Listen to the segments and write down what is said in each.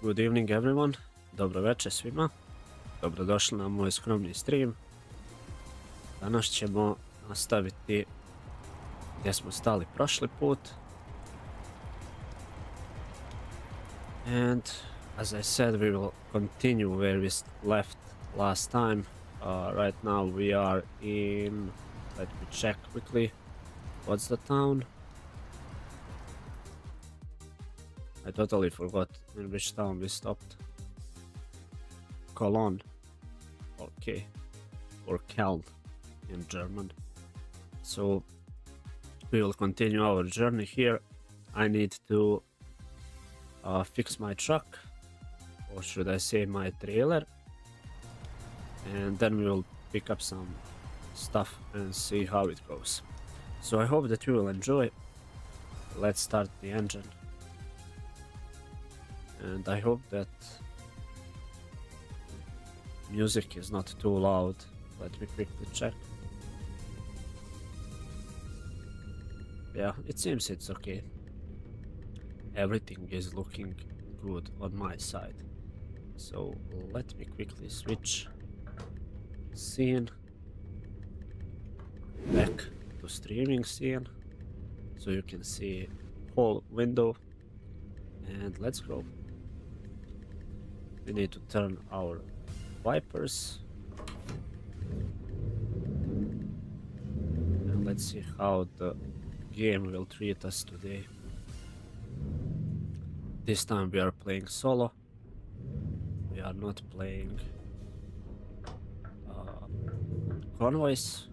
Good evening everyone, dobro večer svima, dobrodošli na moj skromni stream. Danas ćemo nastaviti gdje smo stali prošli put. And as I said, we will continue where we left last time. Right now we are in, let me check quickly, what's the town? I totally forgot in which town we stopped. Cologne. Okay. Or Cologne in German. So we will continue our journey here. I need to fix my truck, or should I say my trailer, and then we will pick up some stuff and see how it goes. So I hope that you will enjoy. Let's start the engine. And I hope that music is not too loud Let me quickly check. Yeah, it seems it's okay. Everything is looking good on my side. So let me quickly switch scene back to streaming scene so you can see whole window, and let's go. We need to turn our wipers and let's see how the game will treat us today. This time we are playing solo. We are not playing convoys.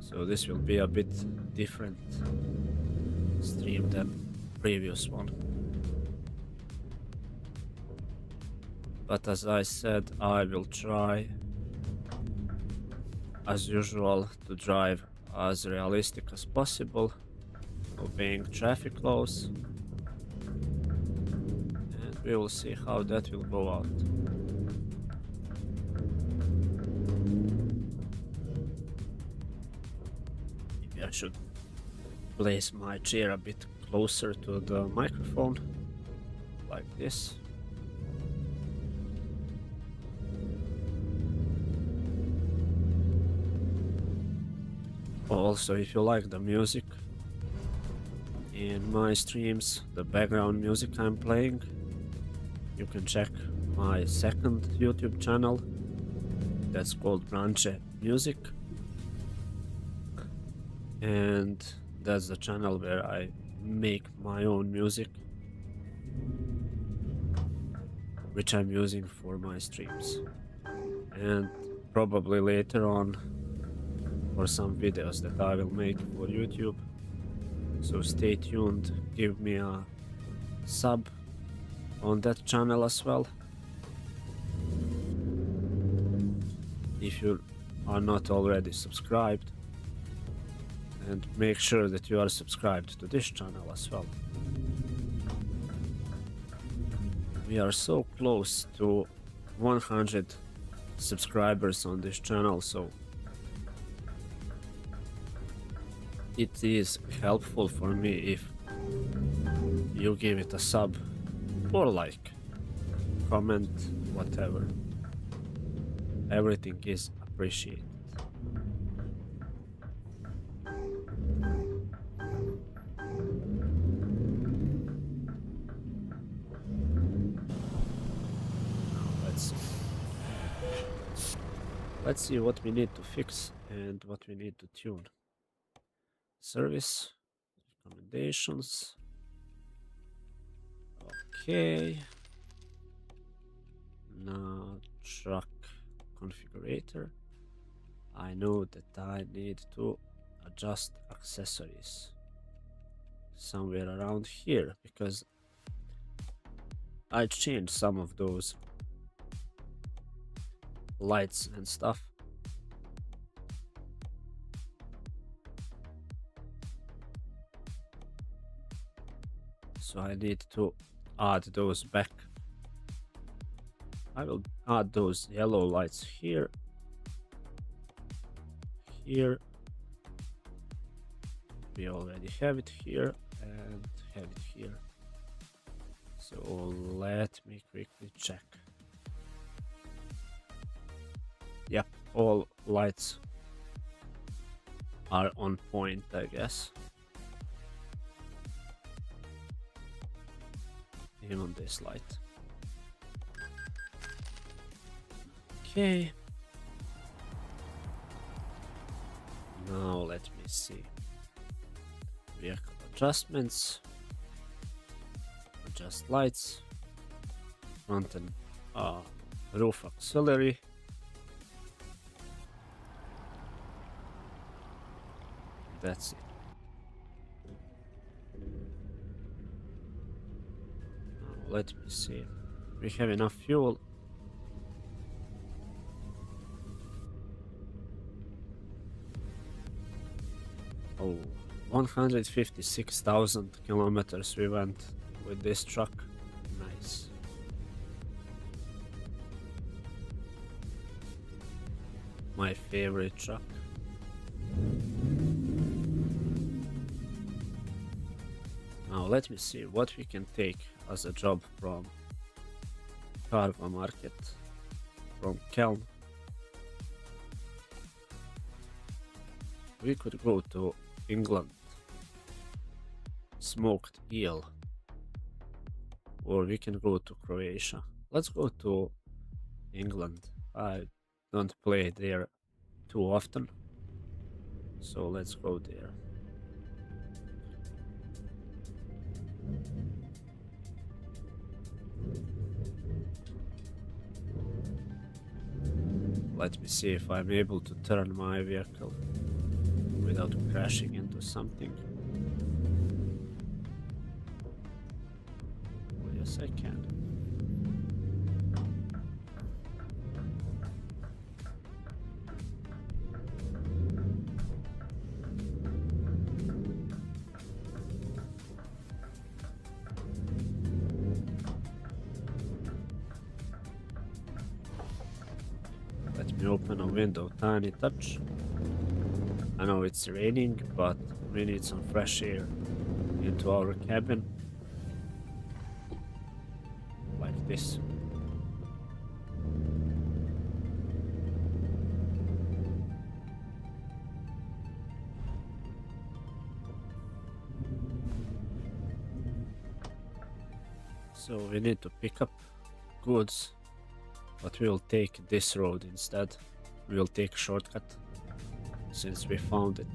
So this will be a bit different stream than previous one. But as I said, I will try as usual to drive as realistic as possible, obeying traffic laws, and we will see how that will go out. Maybe I should place my chair a bit closer to the microphone, like this. Also, if you like the music in my streams, the background music I'm playing, you can check my second YouTube channel that's called BrancheMusic, and that's the channel where I make my own music, which I'm using for my streams, and probably later on for some videos that I will make for YouTube. So stay tuned, give me a sub on that channel as well. If you are not already subscribed, and make sure that you are subscribed to this channel as well. We are so close to 100 subscribers on this channel, so it is helpful for me if you give it a sub or like, comment, whatever. Everything is appreciated. Let's see what we need to fix and what we need to tune. Service, recommendations. Okay. Now truck configurator. I know that I need to adjust accessories somewhere around here because I changed some of those lights and stuff. So I need to add those back. I will add those yellow lights here, here. We already have it here and have it here. So let me quickly check. Yep, all lights are on point, I guess. Even this light. Okay. Now let me see. Vehicle adjustments. Adjust lights. Front and roof auxiliary. That's it. Now let me see. We have enough fuel. Oh, 156,000 kilometers we went with this truck. Nice. my favorite truck. Now let me see what we can take as a job from cargo market from Cologne. We could go to England, smoked eel, or we can go to Croatia. Let's go to England. I don't play there too often, so let's go there. Let me see if I'm able to turn my vehicle without crashing into something. Oh, yes, I can. Let me open a window, tiny touch. I know it's raining, but we need some fresh air into our cabin. Like this. So we need to pick up goods, but we'll take this road instead. We'll take a shortcut since we found it.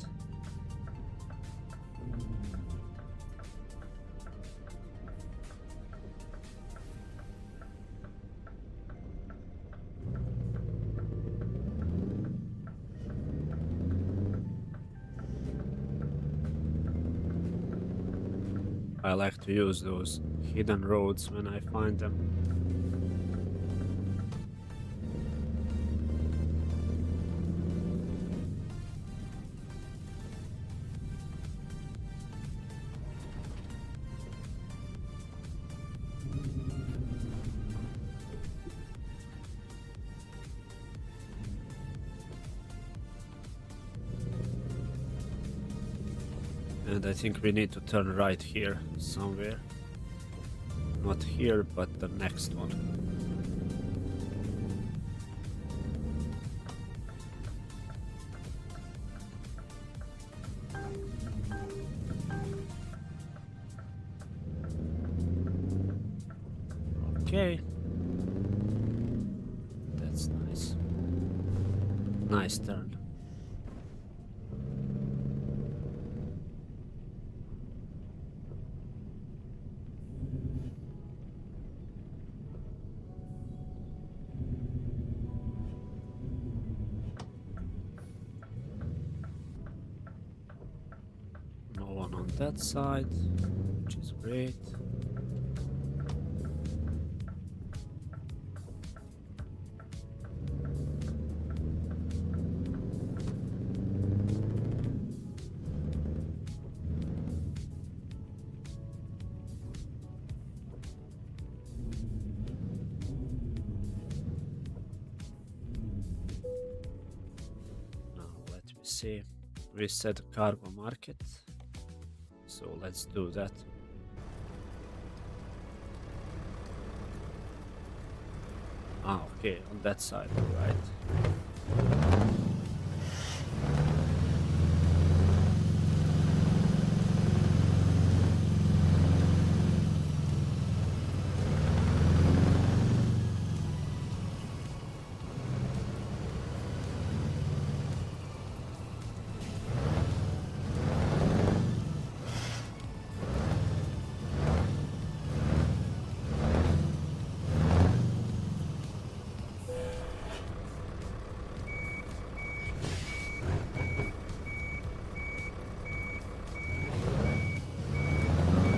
I like to use those hidden roads when I find them. And I think we need to turn right here somewhere. Not here, but the next one. Okay. That's nice. Nice turn. No one on that side, which is great. Now let me see. We set cargo market. So let's do that. Ah, okay, on that side, right.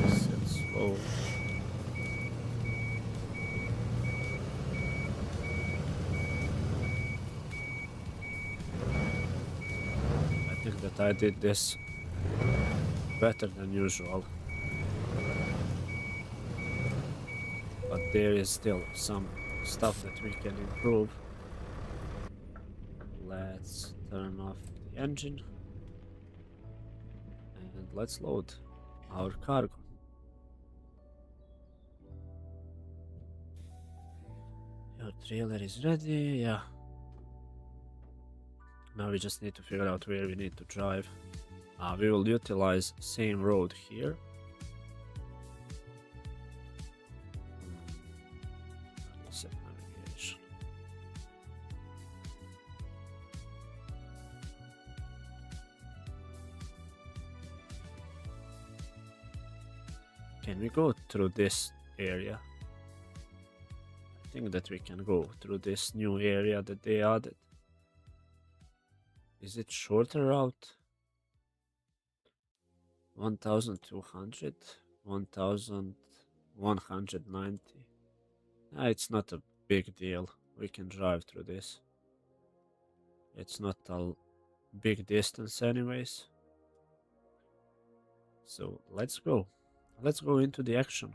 Nice and slow. I think that I did this better than usual. But there is still some stuff that we can improve. Let's turn off the engine and let's load our cargo. Your trailer is ready, yeah. Now we just need to figure out where we need to drive. We will utilize same road here. Set navigation. Can we go through this area? I think that we can go through this new area that they added. Is it shorter route? 1200, 1190. It's not a big deal. We can drive through this. It's not a big distance anyways. So let's go. Let's go into the action.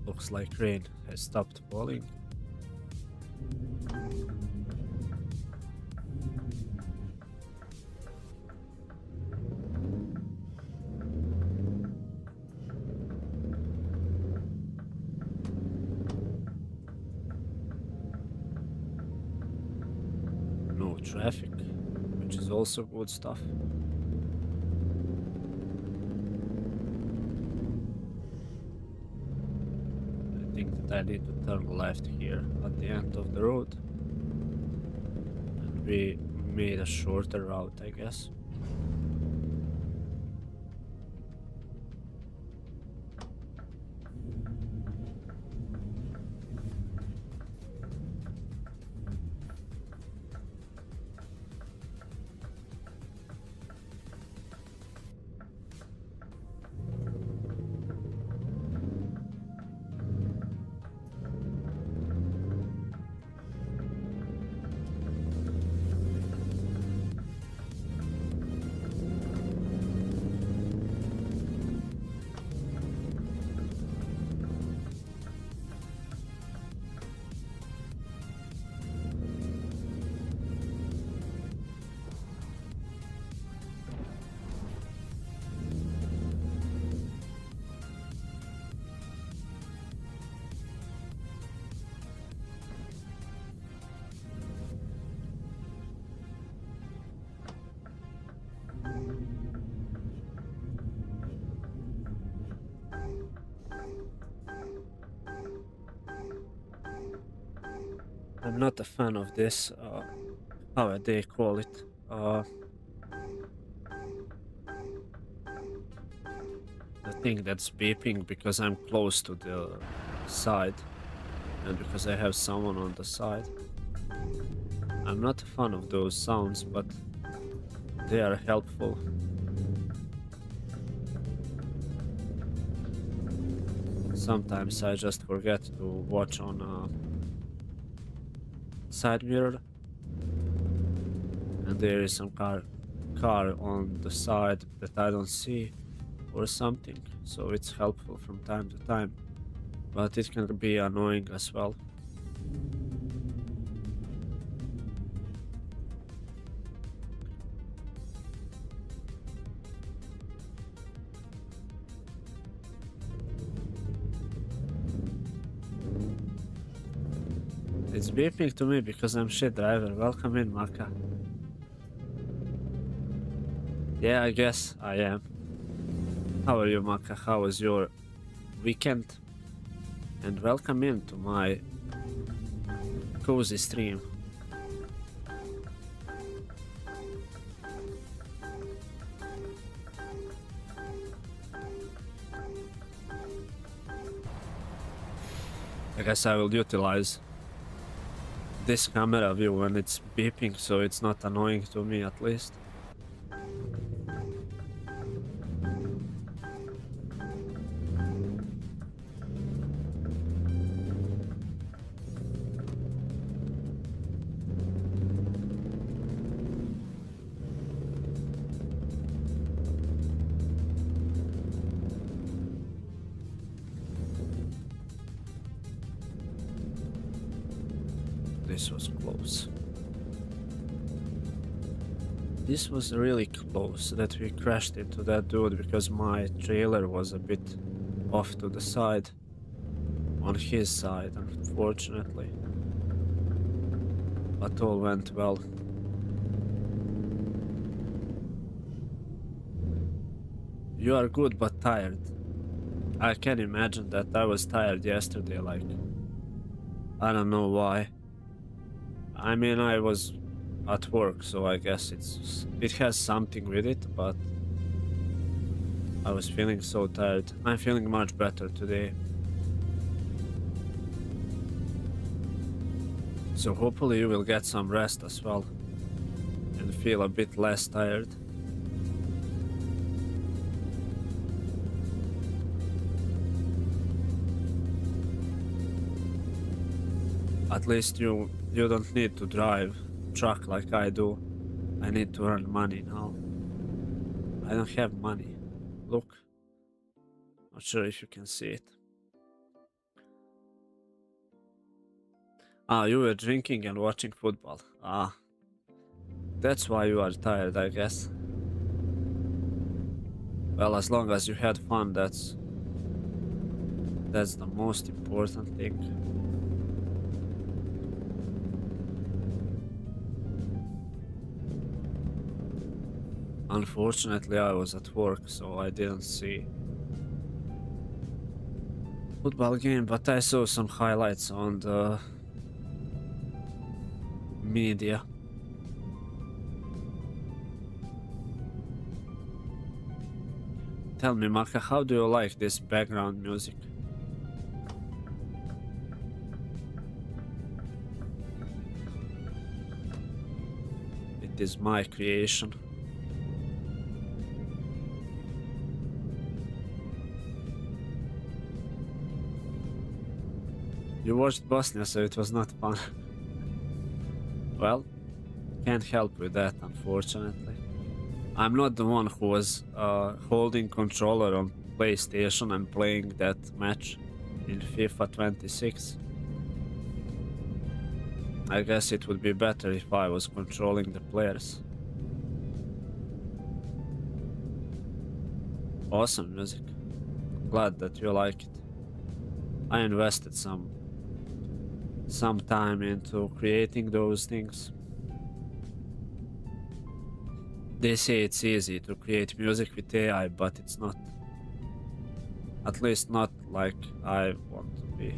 Looks like rain has stopped falling. No traffic, which is also good stuff. I need to turn left here at the end of the road, and we made a shorter route, I guess. I'm not a fan of this, how they call it, the thing that's beeping because I'm close to the side and because I have someone on the side. I'm not a fan of those sounds, but they are helpful. Sometimes I just forget to watch on a side mirror and there is some car on the side that I don't see or something, so it's helpful from time to time, but it can be annoying as well. It's beeping to me because I'm shit driver. Welcome in, Maka. Yeah, I guess I am. How are you, Maka? How was your weekend? And welcome in to my cozy stream. I guess I will utilize this camera view when it's beeping, so it's not annoying to me at least. This was close. This was really close that we crashed into that dude because my trailer was a bit off to the side. On his side, unfortunately. But all went well. You are good but tired. I can imagine that. I was tired yesterday, like... I don't know why. I mean, I was at work, so I guess it has something with it, but I was feeling so tired. I'm feeling much better today. So hopefully you will get some rest as well and feel a bit less tired. At least you don't need to drive truck like I do. I need to earn money now. I don't have money. Look. Not sure if you can see it. Ah, you were drinking and watching football. Ah. That's why you are tired, I guess. Well, as long as you had fun, that's the most important thing. Unfortunately, I was at work, so I didn't see football game, but I saw some highlights on the media. Tell me, Maka, how do you like this background music? It is my creation. You watched Bosnia, so it was not fun. Well, can't help with that, unfortunately. I'm not the one who was holding controller on PlayStation and playing that match in FIFA 26. I guess it would be better if I was controlling the players. Awesome music. Glad that you like it. I invested some time into creating those things. They say it's easy to create music with AI, but it's not. At least not like I want to be.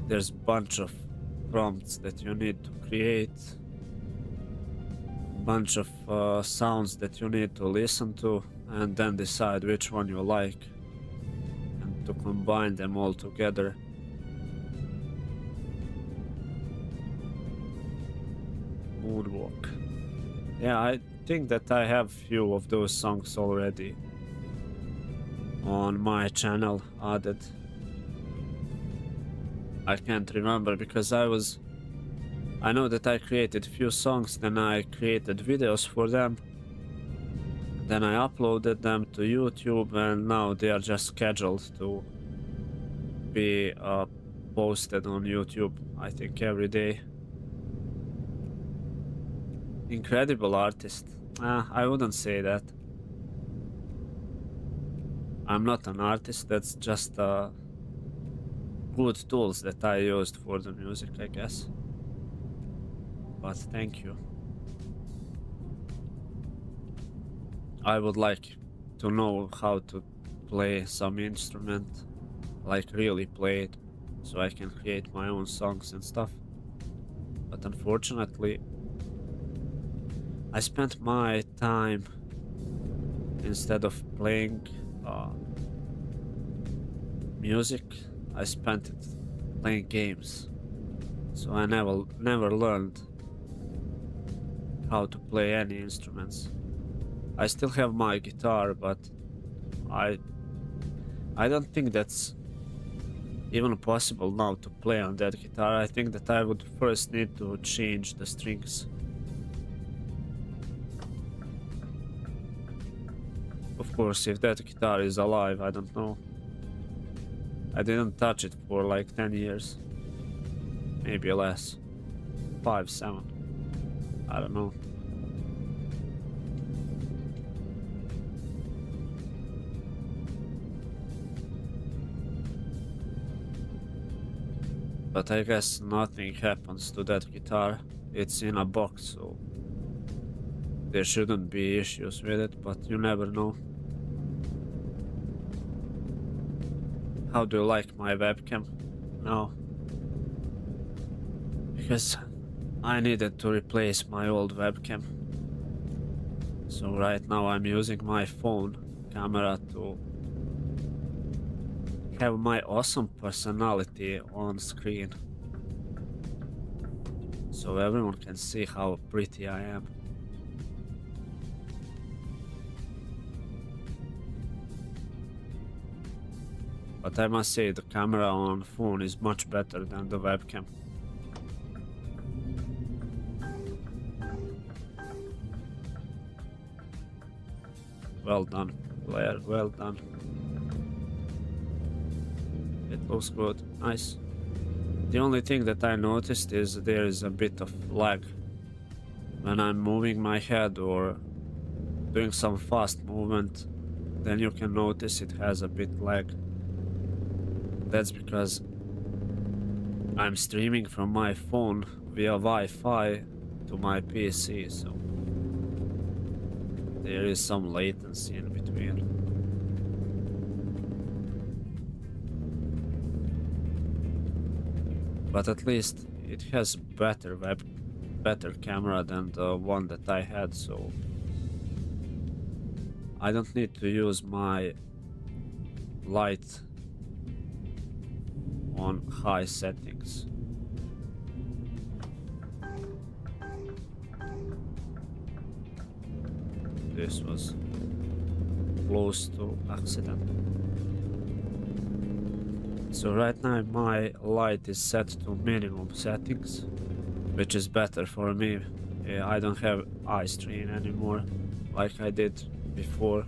There's a bunch of prompts that you need to create. Bunch of sounds that you need to listen to and then decide which one you like and to combine them all together. Moonwalk. Yeah, I think that I have few of those songs already on my channel added. I can't remember because I know that I created few songs, then I created videos for them, then I uploaded them to YouTube, and now they are just scheduled to be posted on YouTube, I think every day. Incredible artist. I wouldn't say that. I'm not an artist, that's just good tools that I used for the music, I guess. But thank you. I would like to know how to play some instrument, like really play it, so I can create my own songs and stuff. But unfortunately, I spent my time, instead of playing music, I spent it playing games. so I never learned how to play any instruments. I still have my guitar, but I don't think that's even possible now to play on that guitar. I think that I would first need to change the strings. Of course, if that guitar is alive, I don't know. I didn't touch it for like 10 years. Maybe less. 5, 7. I don't know. But I guess nothing happens to that guitar. It's in a box, so there shouldn't be issues with it, but you never know. How do you like my webcam now? Because I needed to replace my old webcam. So right now I'm using my phone camera to have my awesome personality on screen. So everyone can see how pretty I am. But I must say the camera on phone is much better than the webcam. Well done, Blair, well done. It looks good, nice. The only thing that I noticed is there is a bit of lag. When I'm moving my head or doing some fast movement, then you can notice it has a bit lag. That's because I'm streaming from my phone via Wi-Fi to my PC, so there is some latency in between. But at least it has better camera than the one that I had, so I don't need to use my light on high settings. This was close to accident. So right now my light is set to minimum settings, which is better for me. I don't have eye strain anymore like I did before,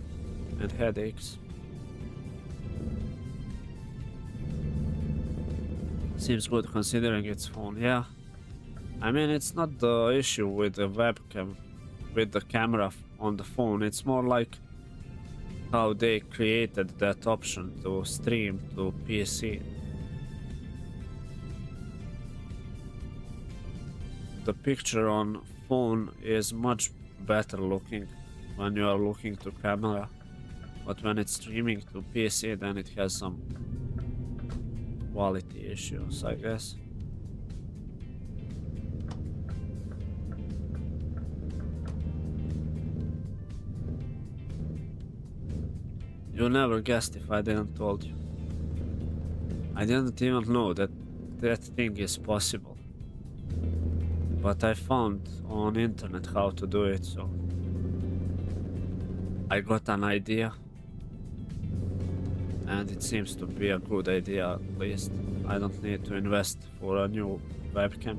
and headaches. Seems good considering it's phone, yeah. I mean, it's not the issue with the webcam, with the camera on the phone. It's more like how they created that option to stream to PC. The picture on phone is much better looking when you are looking to camera, but when it's streaming to PC, then it has some quality issues, I guess. You never guessed if I didn't told you. I didn't even know that that thing is possible. But I found on internet how to do it, so I got an idea. And it seems to be a good idea, at least. I don't need to invest for a new webcam.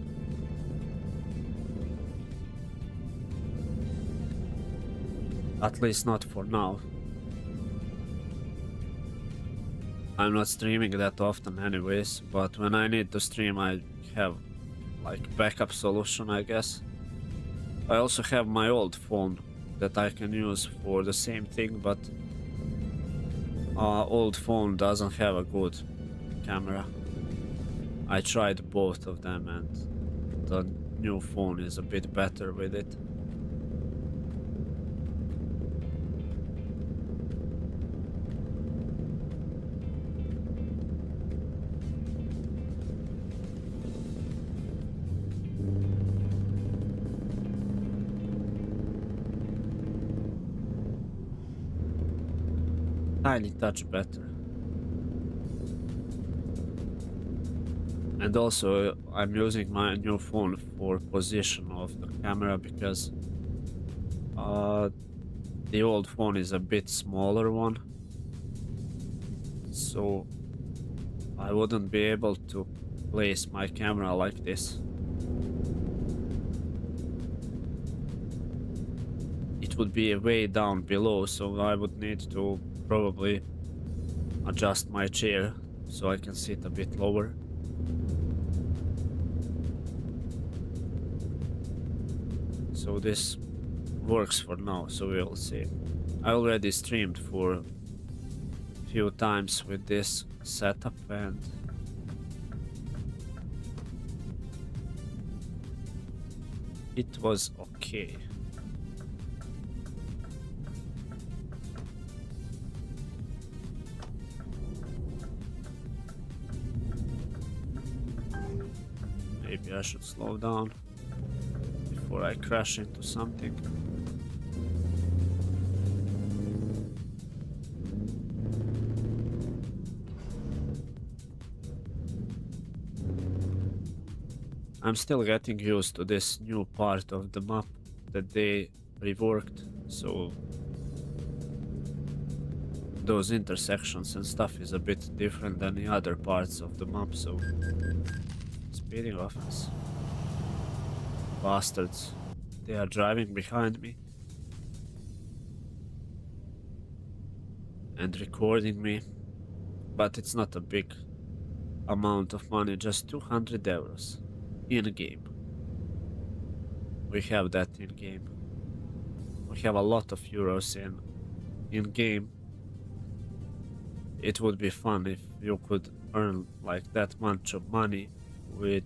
At least not for now. I'm not streaming that often anyways, but when I need to stream I have like backup solution, I guess. I also have my old phone that I can use for the same thing, but old phone doesn't have a good camera. I tried both of them and the new phone is a bit better with it. Tiny touch better. And also I'm using my new phone for position of the camera because the old phone is a bit smaller one, so I wouldn't be able to place my camera like this. It would be way down below, so I would need to probably adjust my chair so I can sit a bit lower. So this works for now, so we'll see. I already streamed for a few times with this setup and it was okay. Maybe I should slow down before I crash into something. I'm still getting used to this new part of the map that they reworked, so those intersections and stuff is a bit different than the other parts of the map, so speeding off this. Bastards. They are driving behind me and recording me, but it's not a big amount of money, just 200 euros in game. We have that in game. We have a lot of euros in game. It would be fun if you could earn like that much of money with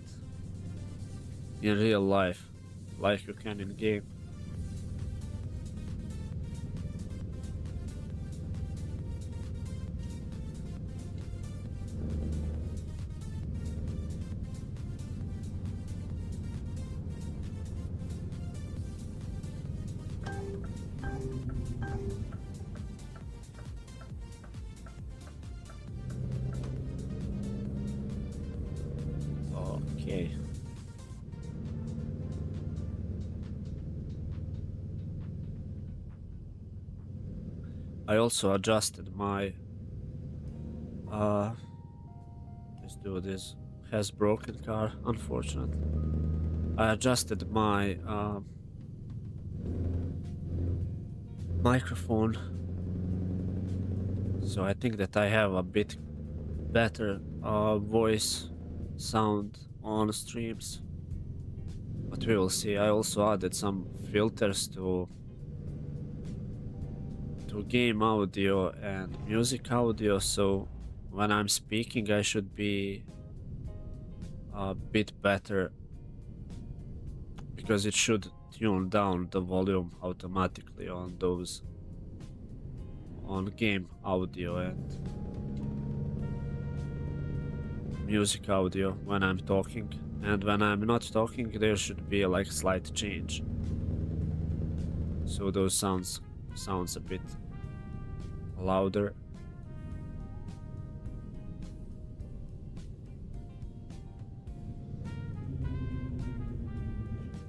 in real life, like you can in game. Okay. I also adjusted my let's do this. Has broken car, unfortunately. I adjusted my microphone, so I think that I have a bit better voice sound on streams, but we will see. I also added some filters to game audio and music audio, so when I'm speaking I should be a bit better, because it should tune down the volume automatically on those on game audio and music audio when I'm talking, and when I'm not talking there should be like slight change, so those sounds a bit louder.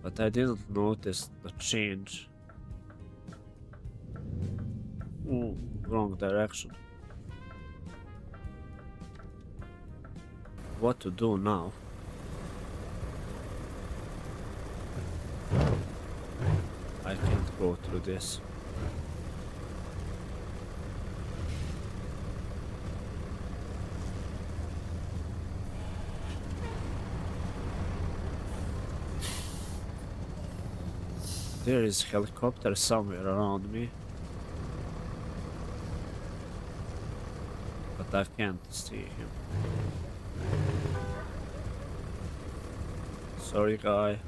But I didn't notice the change. Ooh, wrong direction. What to do now? I can't go through this. There is helicopter somewhere around me, but I can't see him. Sorry, guy.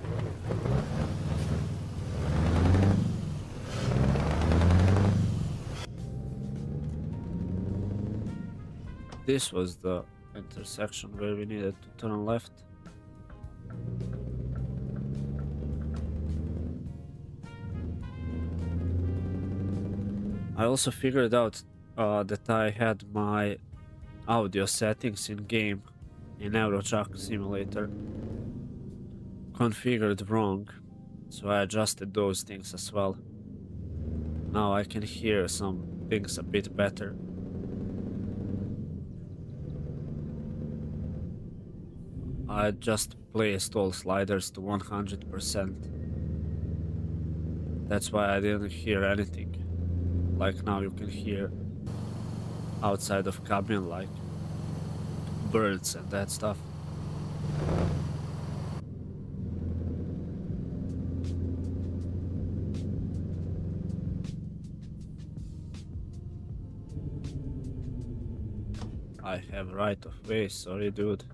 This was the intersection where we needed to turn left. I also figured out that I had my audio settings in game in Euro Truck Simulator configured wrong, so I adjusted those things as well. Now I can hear some things a bit better. I just placed all sliders to 100%. That's why I didn't hear anything. Like now you can hear outside of cabin like birds and that stuff. I have right of way, sorry dude.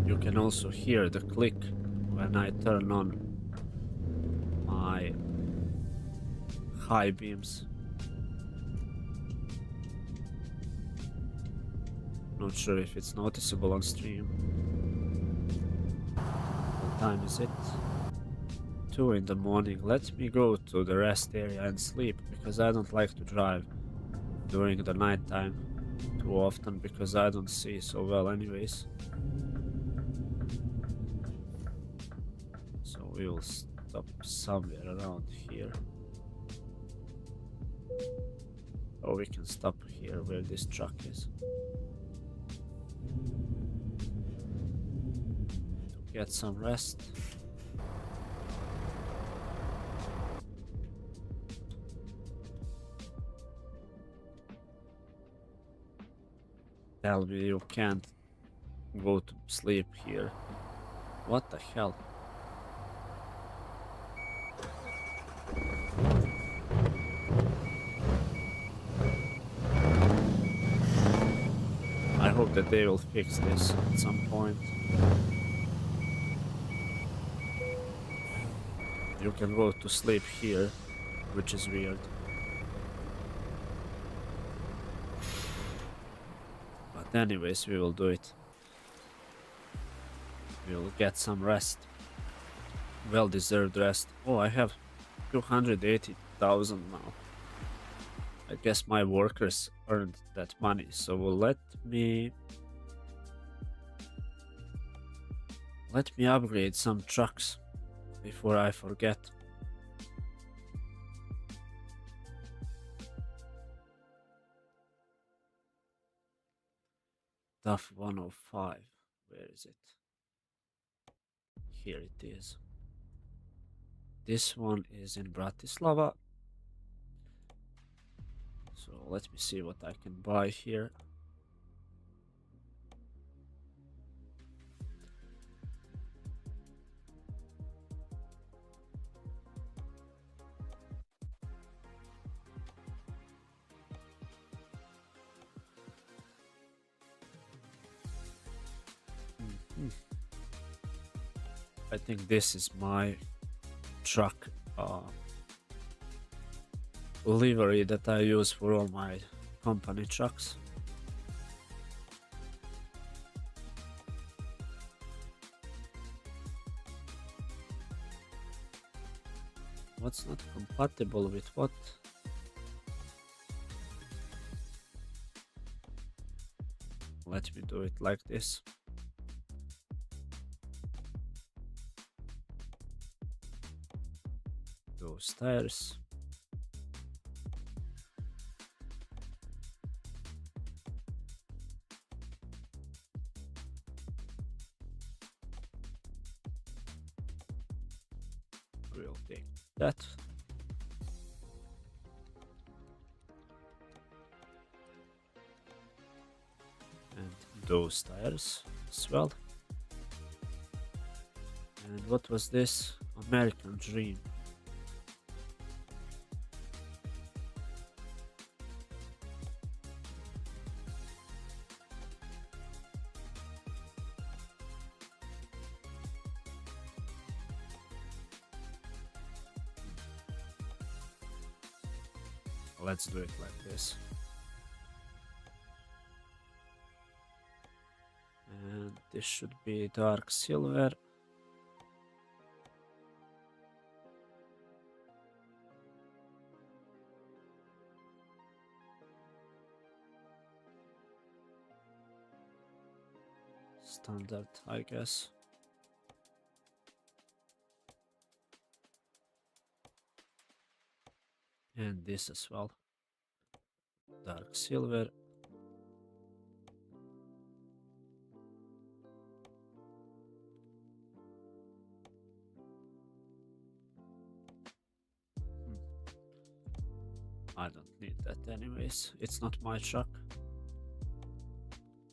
You can also hear the click when I turn on my high beams. Not sure if it's noticeable on stream. What time is it? 2 in the morning. Let me go to the rest area and sleep, because I don't like to drive during the night time too often, because I don't see so well anyways. So we will stop somewhere around here. Or we can stop here where this truck is. To get some rest. Tell me you can't go to sleep here. What the hell? I hope that they will fix this at some point. You can go to sleep here, which is weird. But anyways, we will do it. We will get some rest. Well-deserved rest. Oh, I have 280,000 now. I guess my workers earned that money, so let me upgrade some trucks before I forget. Tough 105, where is it? Here it is. This one is in Bratislava. So let me see what I can buy here. I think this is my truck livery that I use for all my company trucks. What's not compatible with what? Let me do it like this. Those tires. We'll take that. And those tires as well. And what was this? American Dream. Let's do it like this. And this should be dark silver. Standard, I guess. And this as well. Dark silver. I don't need that anyways. It's not my truck.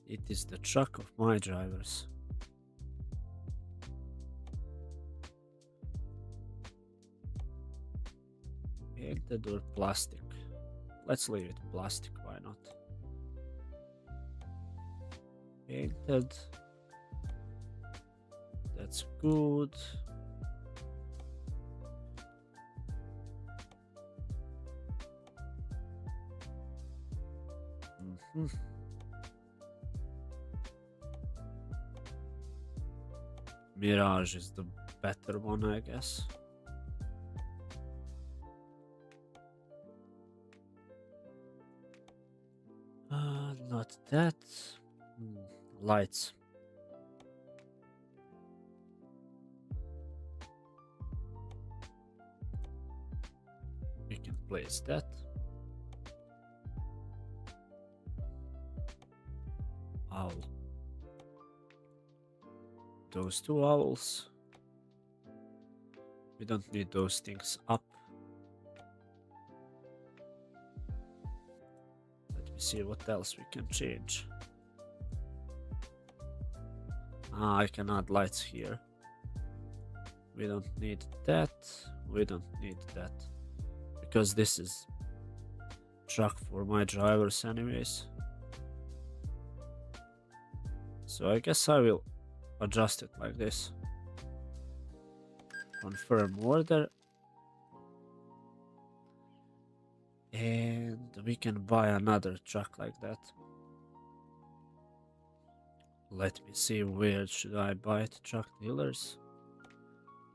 It is the truck of my drivers. Painted or plastic? Let's leave it plastic, why not? Painted. That's good. Mirage is the better one, I guess. Not that. Lights. We can place that. Owl. Those two owls. We don't need those things up. Let me see what else we can change. I can add lights here. We don't need that. We don't need that. Because this is truck for my drivers anyways. So I guess I will adjust it like this. Confirm order. And we can buy another truck like that. Let me see, where should I buy it? Truck dealers.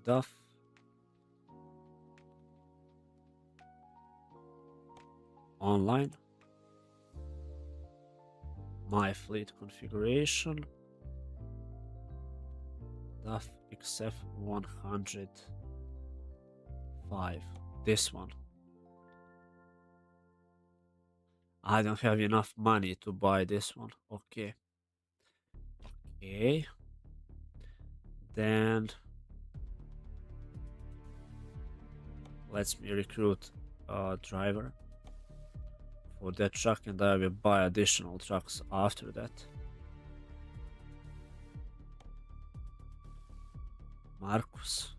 Duff. Online. My fleet configuration. Duff XF 105. This one. I don't have enough money to buy this one. Okay. Okay. Then let me recruit a driver for that truck, and I will buy additional trucks after that. Marcus.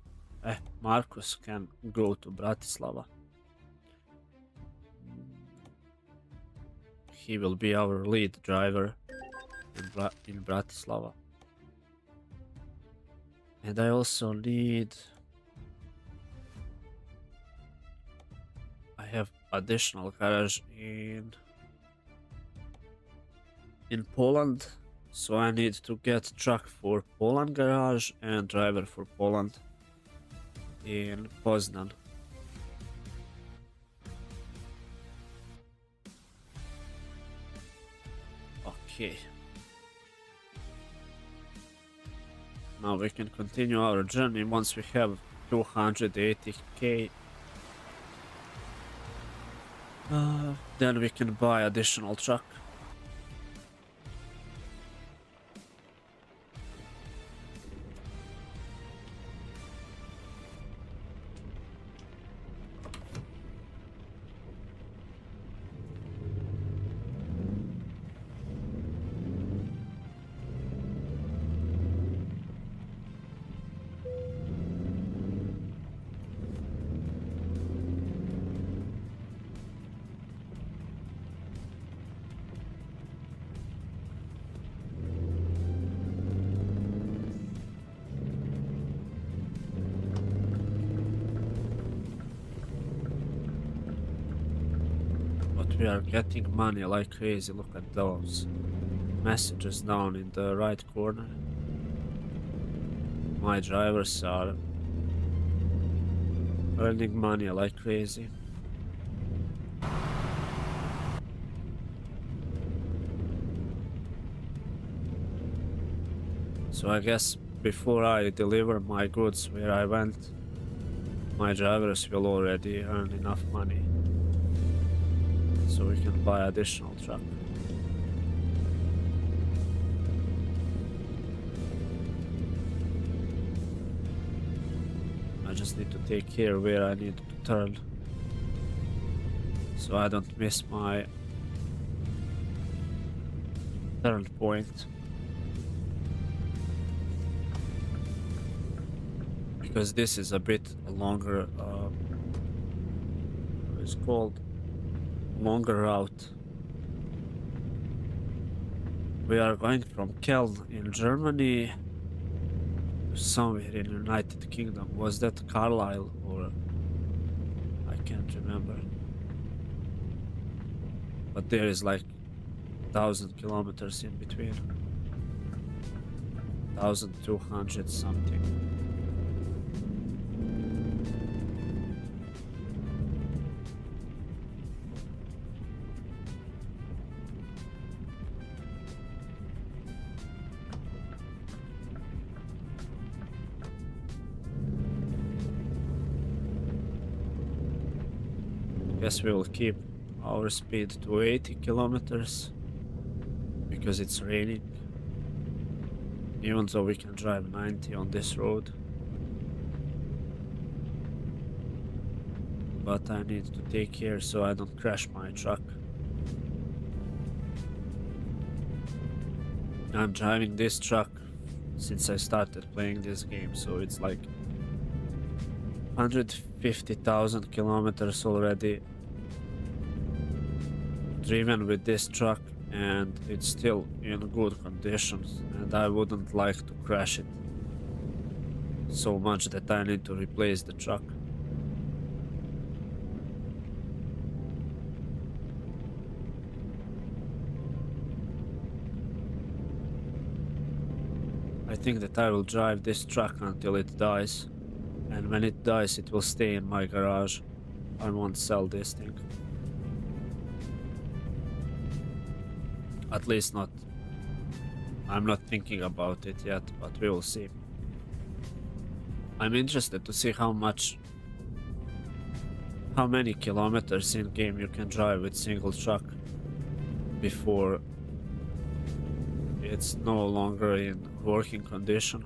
Marcus can go to Bratislava. He will be our lead driver in Bratislava. And I also need... I have additional garage in Poland. So I need to get truck for Poland garage and driver for Poland in Poznan. Okay. Now we can continue our journey once we have 280k. Then we can buy additional truck. We are getting money like crazy, look at those. messages down in the right corner. My drivers are earning money like crazy. So I guess before I deliver my goods where I went, my drivers will already earn enough money so we can buy additional truck. I just need to take care where I need to turn so I don't miss my turn point. Because this is a bit longer, it's called longer route. We are going from Cologne in Germany to somewhere in United Kingdom. Was that Carlisle or I can't remember. But there is like 1,000 kilometers in between. 1,200 something. Guess we will keep our speed to 80 kilometers because it's raining, even though we can drive 90 on this road. But I need to take care so I don't crash my truck. I'm driving this truck since I started playing this game, so it's like 150,000 kilometers already driven with this truck, and it's still in good conditions, and I wouldn't like to crash it so much that I need to replace the truck. I think that I will drive this truck until it dies, and when it dies it will stay in my garage. I won't sell this thing. At least not. I'm not thinking about it yet, but we will see. I'm interested to see how many kilometers in game you can drive with single truck before it's no longer in working condition.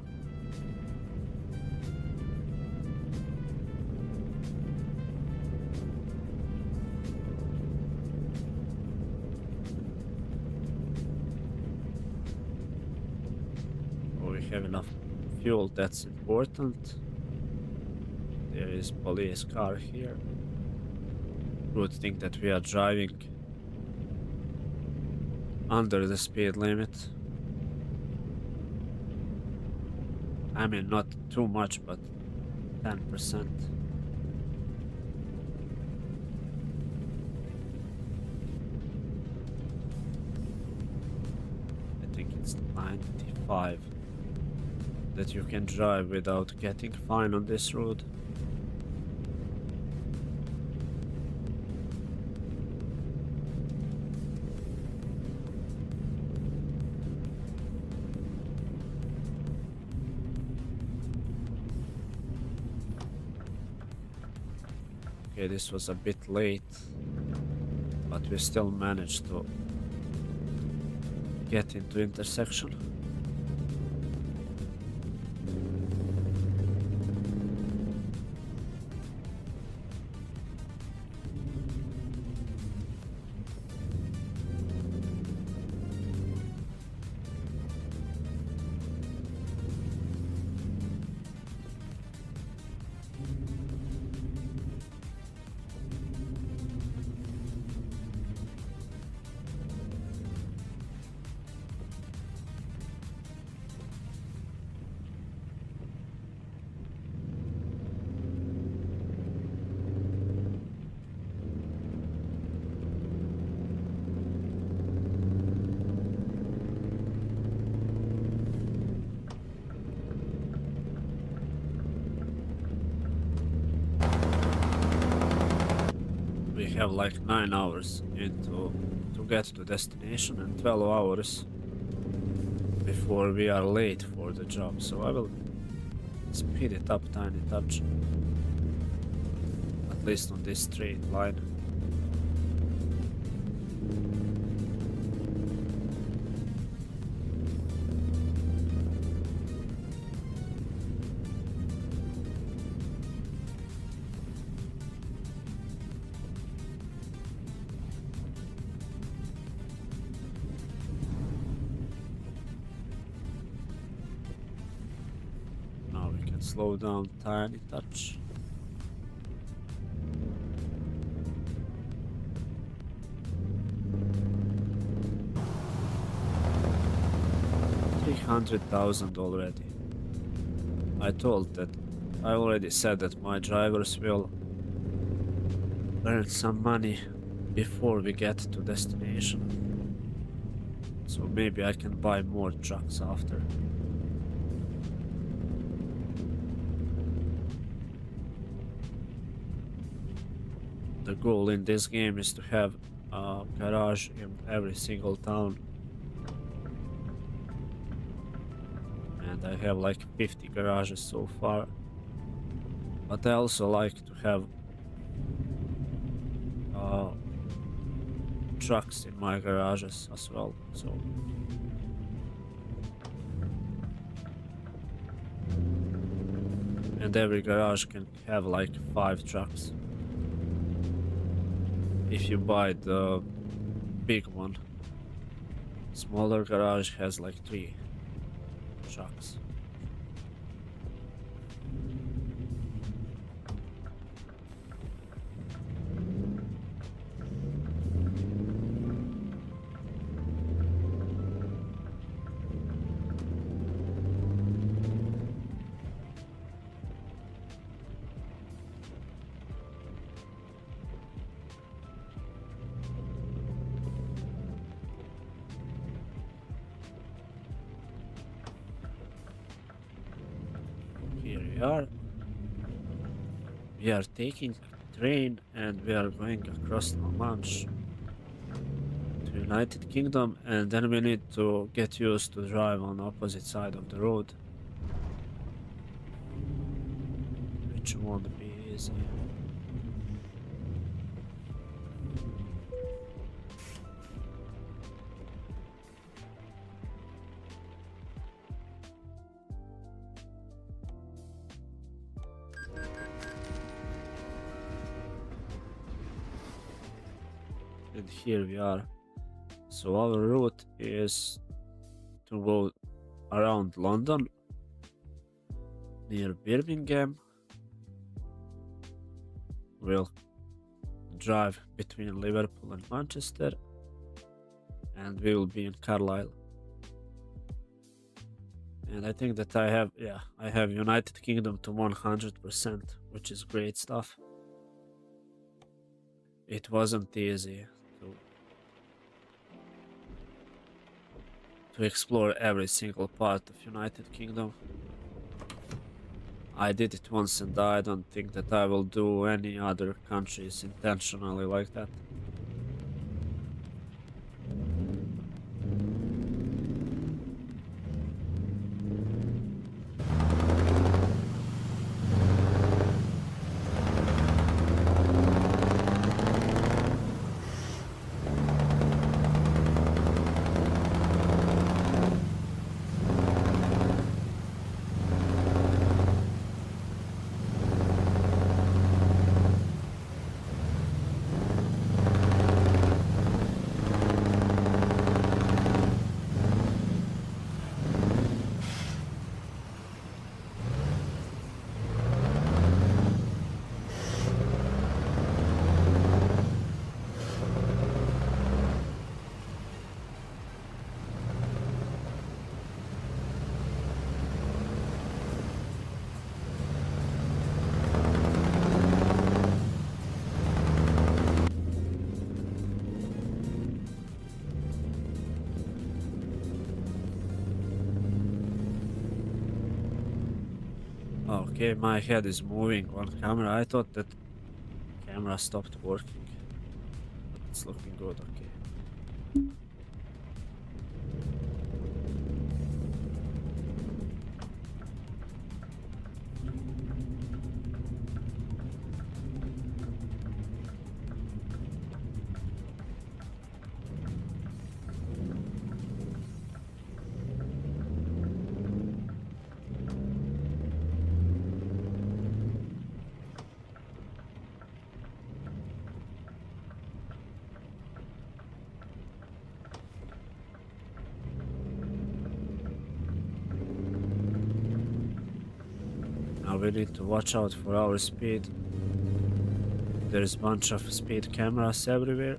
Have enough fuel, that's important. There is police car here. Good thing that we are driving under the speed limit. I mean, not too much, but 10%. I think it's 95. That you can drive without getting fined on this road. Okay, this was a bit late, but we still managed to get into intersection. have like 9 hours into to get to destination and 12 hours before we are late for the job, so I will speed it up tiny touch, at least on this straight line. Slow down tiny touch. $300,000 already. I already said that my drivers will earn some money before we get to destination. So maybe I can buy more trucks after. The goal in this game is to have a garage in every single town. And I have like 50 garages so far. But I also like to have trucks in my garages as well, so and every garage can have like 5 trucks. If you buy the big one, smaller garage has like 3 trucks. We are taking train and we are going across La Manche to United Kingdom, and then we need to get used to drive on the opposite side of the road, which won't be easy. And here we are. So our route is to go around London, near Birmingham. We'll drive between Liverpool and Manchester, and we will be in Carlisle. And I think that I have United Kingdom to 100%, which is great stuff. It wasn't easy to explore every single part of United Kingdom. I did it once and I don't think that I will do any other countries intentionally like that. Okay, my head is moving on camera. I thought that camera stopped working. It's looking good, okay. Now we need to watch out for our speed. There's a bunch of speed cameras everywhere.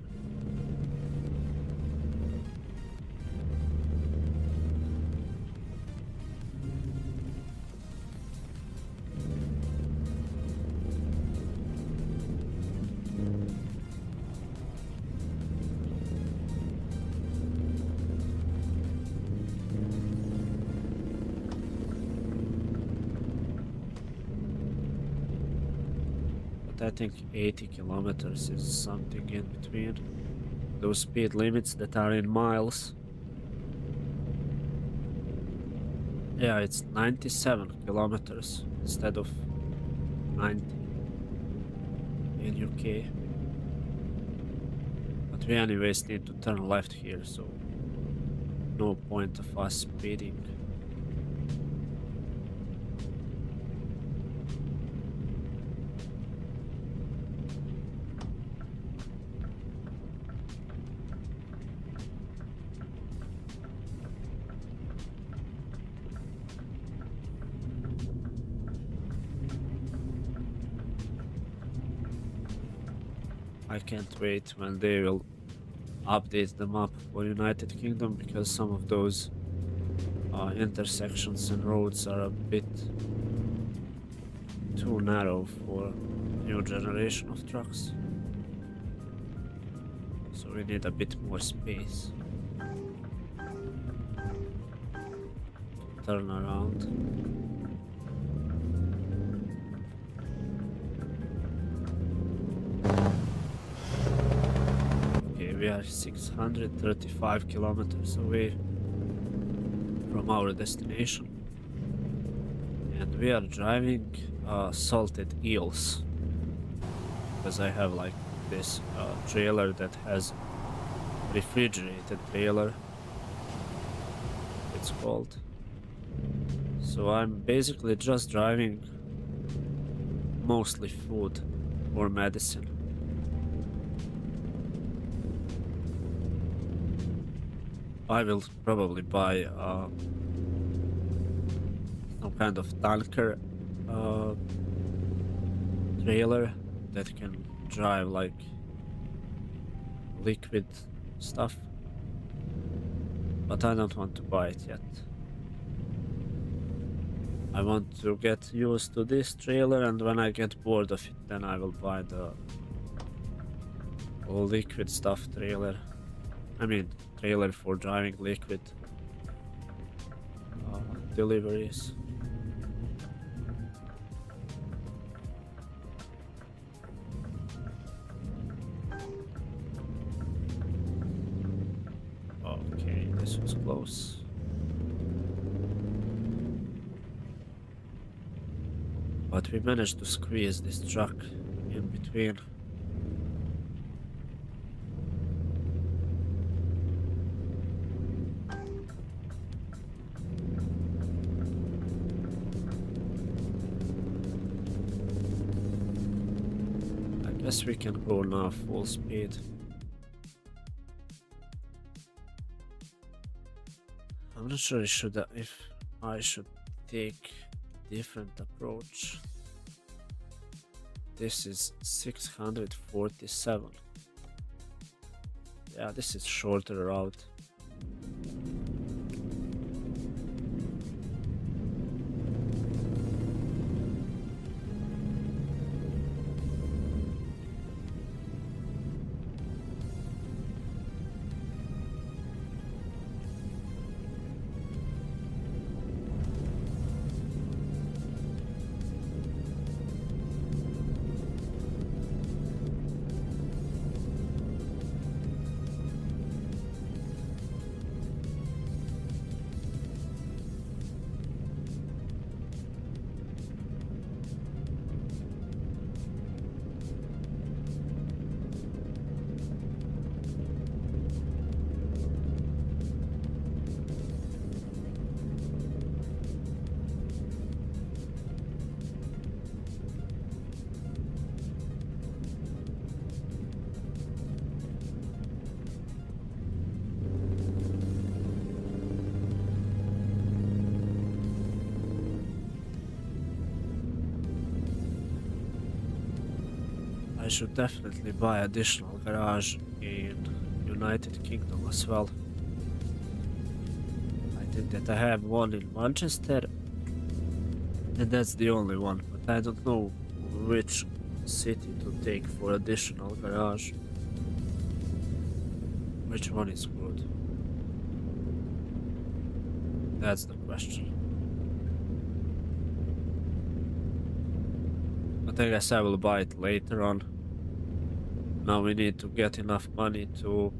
I think 80 kilometers is something in between those speed limits that are in miles. Yeah, it's 97 kilometers instead of 90 in UK. But we anyways need to turn left here, so no point of us speeding. I can't wait when they will update the map for United Kingdom, because some of those intersections and roads are a bit too narrow for new generation of trucks. So we need a bit more space. Turn around. We are 635 kilometers away from our destination, and we are driving salted eels, because I have like this trailer that has refrigerated trailer, it's called. So I'm basically just driving mostly food or medicine. I will probably buy some kind of tanker trailer that can drive like liquid stuff, but I don't want to buy it yet. I want to get used to this trailer, and when I get bored of it, then I will buy the liquid stuff trailer. I mean, trailer for driving liquid deliveries. Okay, this was close. But we managed to squeeze this truck in between. Guess we can go now full speed. I'm not sure if I should take different approach. This is 647. Yeah, this is shorter route. should definitely buy additional garage in United Kingdom as well. I think that I have one in Manchester, and that's the only one, but I don't know which city to take for additional garage. Which one is good? That's the question. But I guess I will buy it later on. Now we need to get enough money to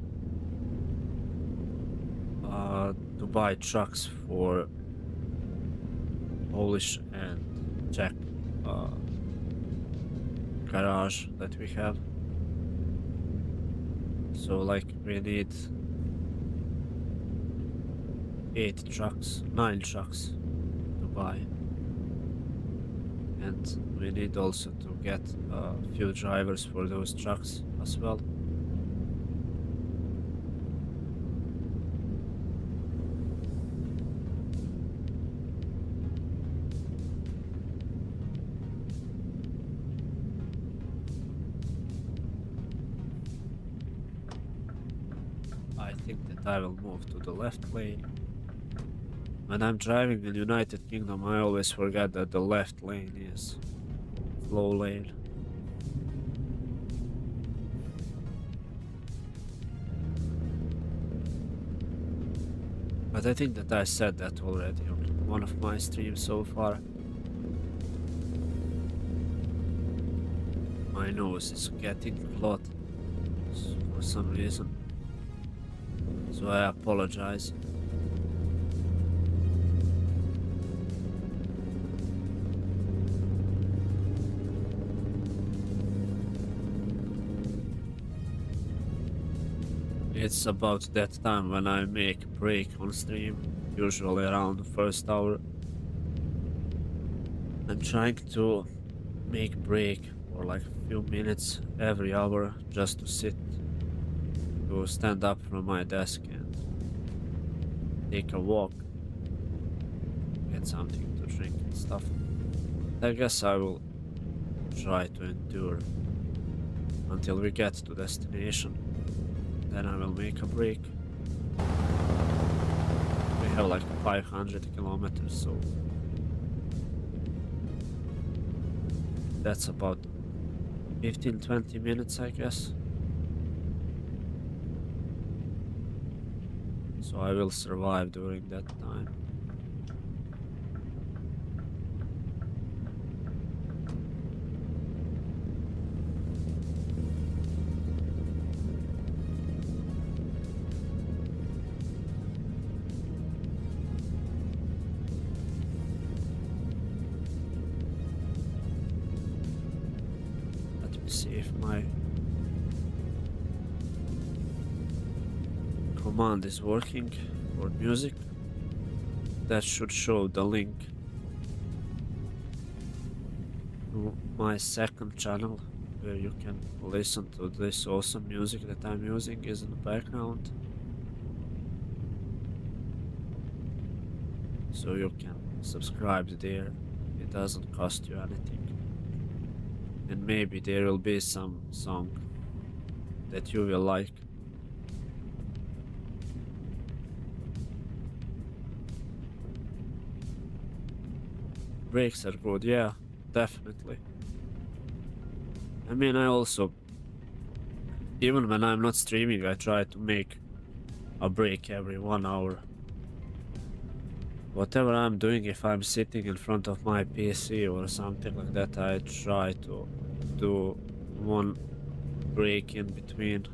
buy trucks for Polish and Czech garage that we have. So like we need 9 trucks to buy. And we need also to get a few drivers for those trucks as well. I think that I will move to the left lane. When I'm driving in United Kingdom, I always forget that the left lane is flow lane. But I think that I said that already on one of my streams so far. My nose is getting clogged for some reason, so I apologize. It's about that time when I make a break on stream, usually around the first hour. I'm trying to make break for like a few minutes every hour just to stand up from my desk and take a walk, get something to drink and stuff. I guess I will try to endure until we get to destination. Then I will make a break. We have like 500 kilometers, so that's about 15-20 minutes, I guess. So I will survive during that time. See if my command is working for music. That should show the link to my second channel where you can listen to this awesome music that I'm using is in the background. So you can subscribe there, it doesn't cost you anything. And maybe there will be some song that you will like. Breaks are good, yeah, definitely. I mean, I also, even when I'm not streaming, I try to make a break every 1 hour. Whatever I'm doing, if I'm sitting in front of my PC or something like that, I try to do one break in between.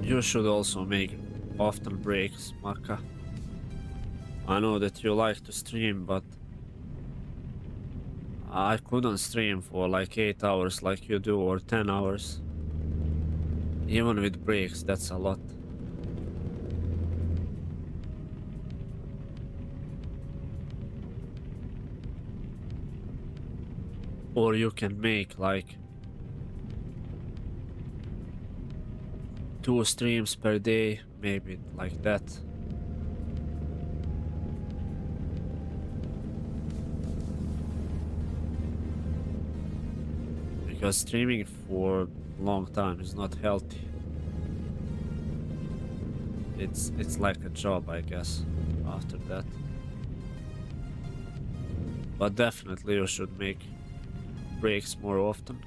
You should also make often breaks, Maka. I know that you like to stream, but I couldn't stream for like 8 hours like you do, or 10 hours. Even with breaks, that's a lot. Or you can make like 2 streams per day, maybe like that. Because streaming for a long time is not healthy. It's like a job, I guess, after that. But definitely you should make breaks more often.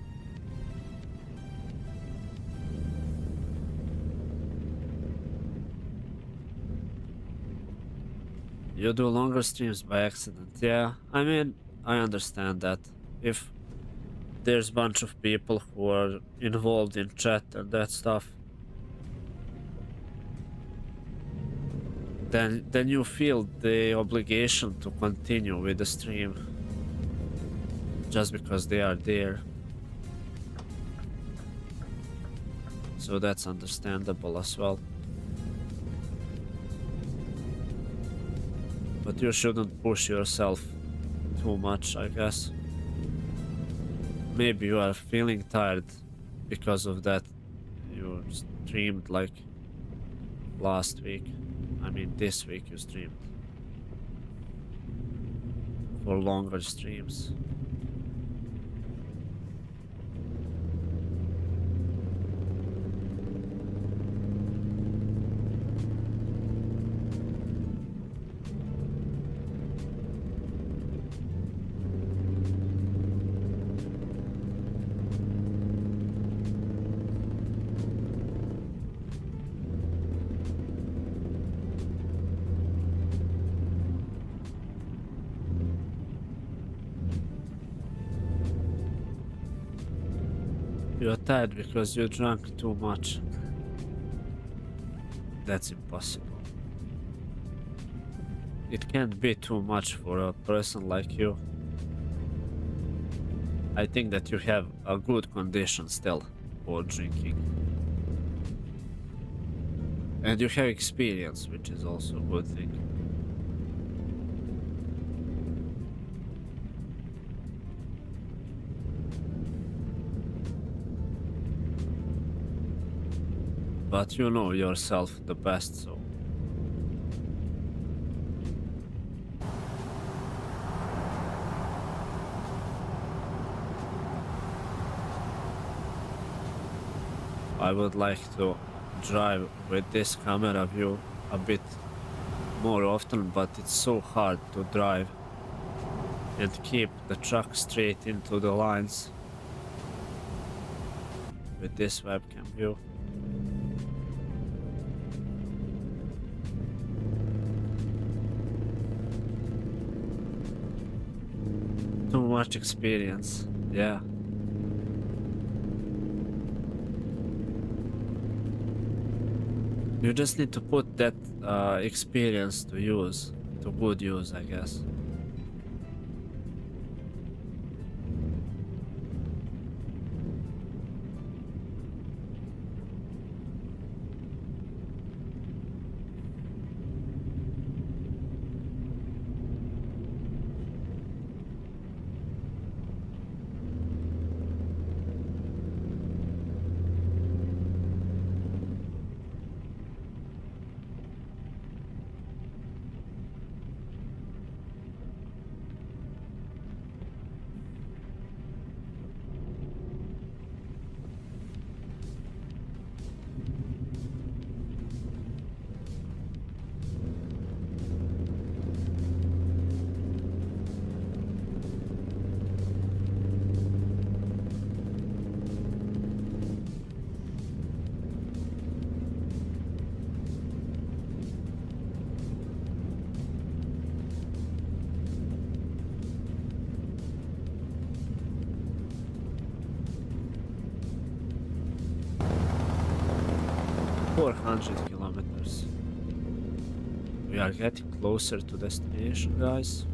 You do longer streams by accident. Yeah, I mean, I understand that. If there's a bunch of people who are involved in chat and that stuff, then you feel the obligation to continue with the stream just because they are there. So that's understandable as well. But you shouldn't push yourself too much, I guess. Maybe you are feeling tired because of that. You streamed like last week. I mean, this week you streamed for longer streams. You're tired because you drank too much. That's impossible. It can't be too much for a person like you. I think that you have a good condition still for drinking. And you have experience, which is also a good thing. But you know yourself the best, so... I would like to drive with this camera view a bit more often, but it's so hard to drive and keep the truck straight into the lines with this webcam view. Too much experience, yeah. You just need to put that experience to use, to good use, I guess. Kilometers. We are getting closer to destination, guys.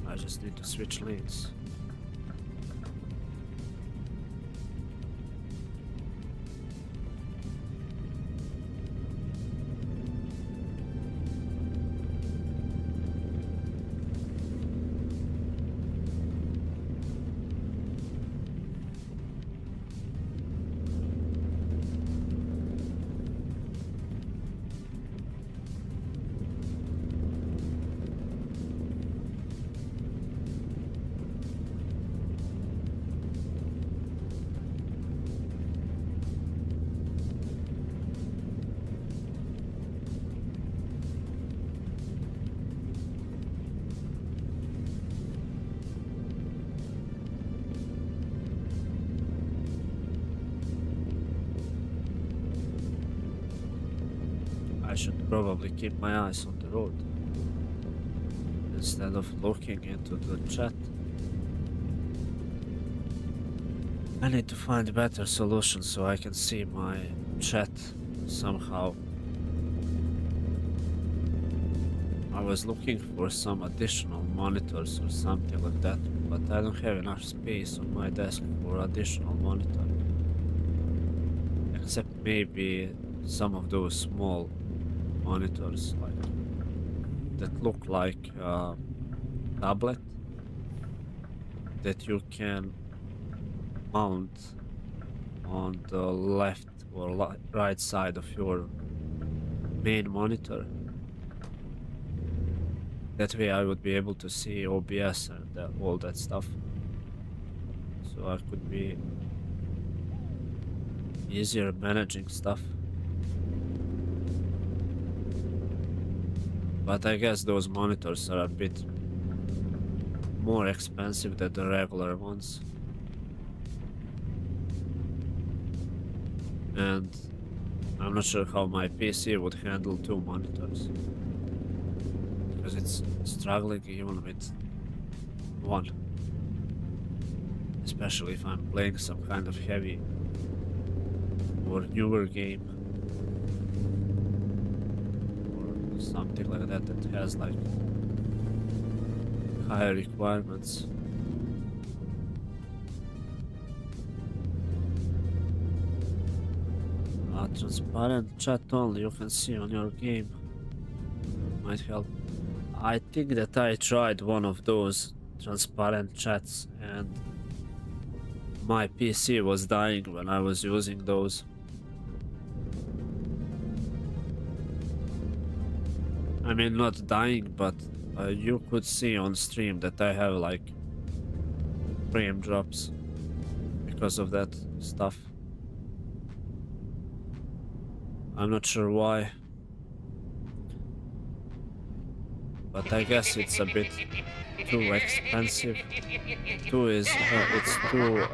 I just need to switch lanes. I should probably keep my eyes on the road instead of looking into the chat. I need to find a better solution so I can see my chat somehow. I was looking for some additional monitors or something like that, but I don't have enough space on my desk for additional monitor. Except maybe some of those small monitors that look like a tablet that you can mount on the left or right side of your main monitor. That way I would be able to see OBS and all that stuff. So I could be easier managing stuff. But I guess those monitors are a bit more expensive than the regular ones. And I'm not sure how my PC would handle 2 monitors. Because it's struggling even with 1. Especially if I'm playing some kind of heavy or newer game. Or something like that that has like higher requirements. Transparent chat only you can see on your game might help. I think that I tried one of those transparent chats and my PC was dying when I was using those. I mean, not dying, but you could see on stream that I have like frame drops because of that stuff. I'm not sure why, but I guess it's a bit too expensive. It's too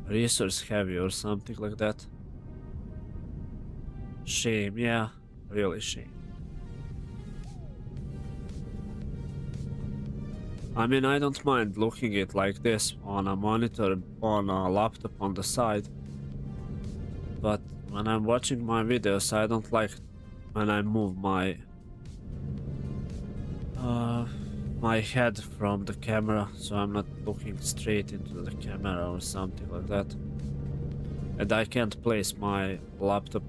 resource heavy or something like that. Shame, yeah, really shame. I mean, I don't mind looking it like this on a monitor, on a laptop on the side. But when I'm watching my videos, I don't like when I move my my head from the camera, so I'm not looking straight into the camera or something like that. And I can't place my laptop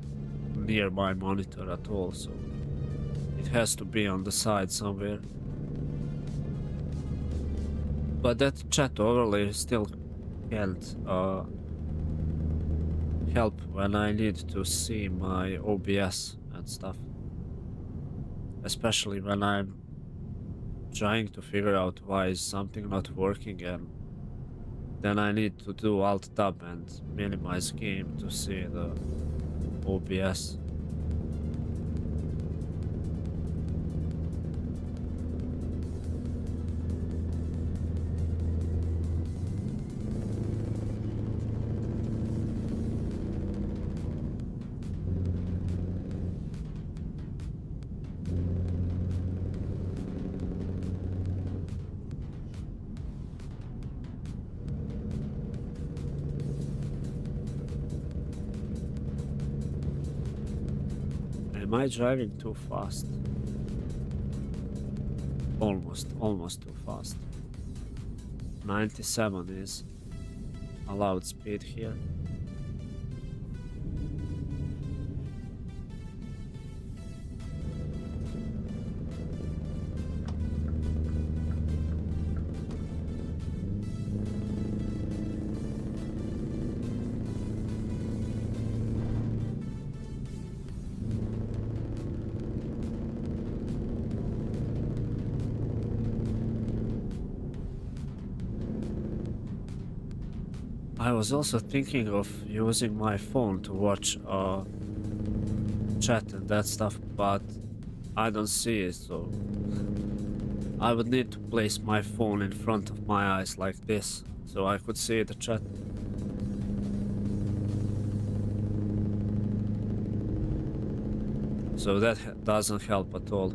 near my monitor at all, so it has to be on the side somewhere. But that chat overlay still can't help when I need to see my OBS and stuff. Especially when I'm trying to figure out why is something not working, and then I need to do Alt Tab and minimize game to see the OBS. Am I driving too fast? Almost too fast. 97 is allowed speed here. I was also thinking of using my phone to watch chat and that stuff, but I don't see it, so I would need to place my phone in front of my eyes like this, so I could see the chat. So that doesn't help at all.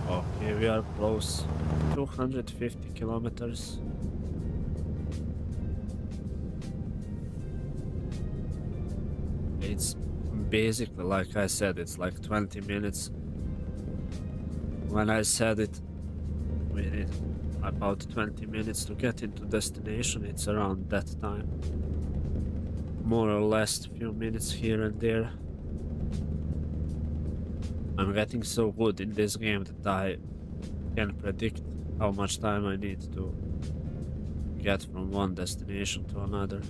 Okay, we are close. 250 kilometers. It's basically, like I said, it's like 20 minutes. When I said it, we need about 20 minutes to get into destination. It's around that time. More or less, few minutes here and there. I'm getting so good in this game that I can predict how much time I need to get from one destination to another.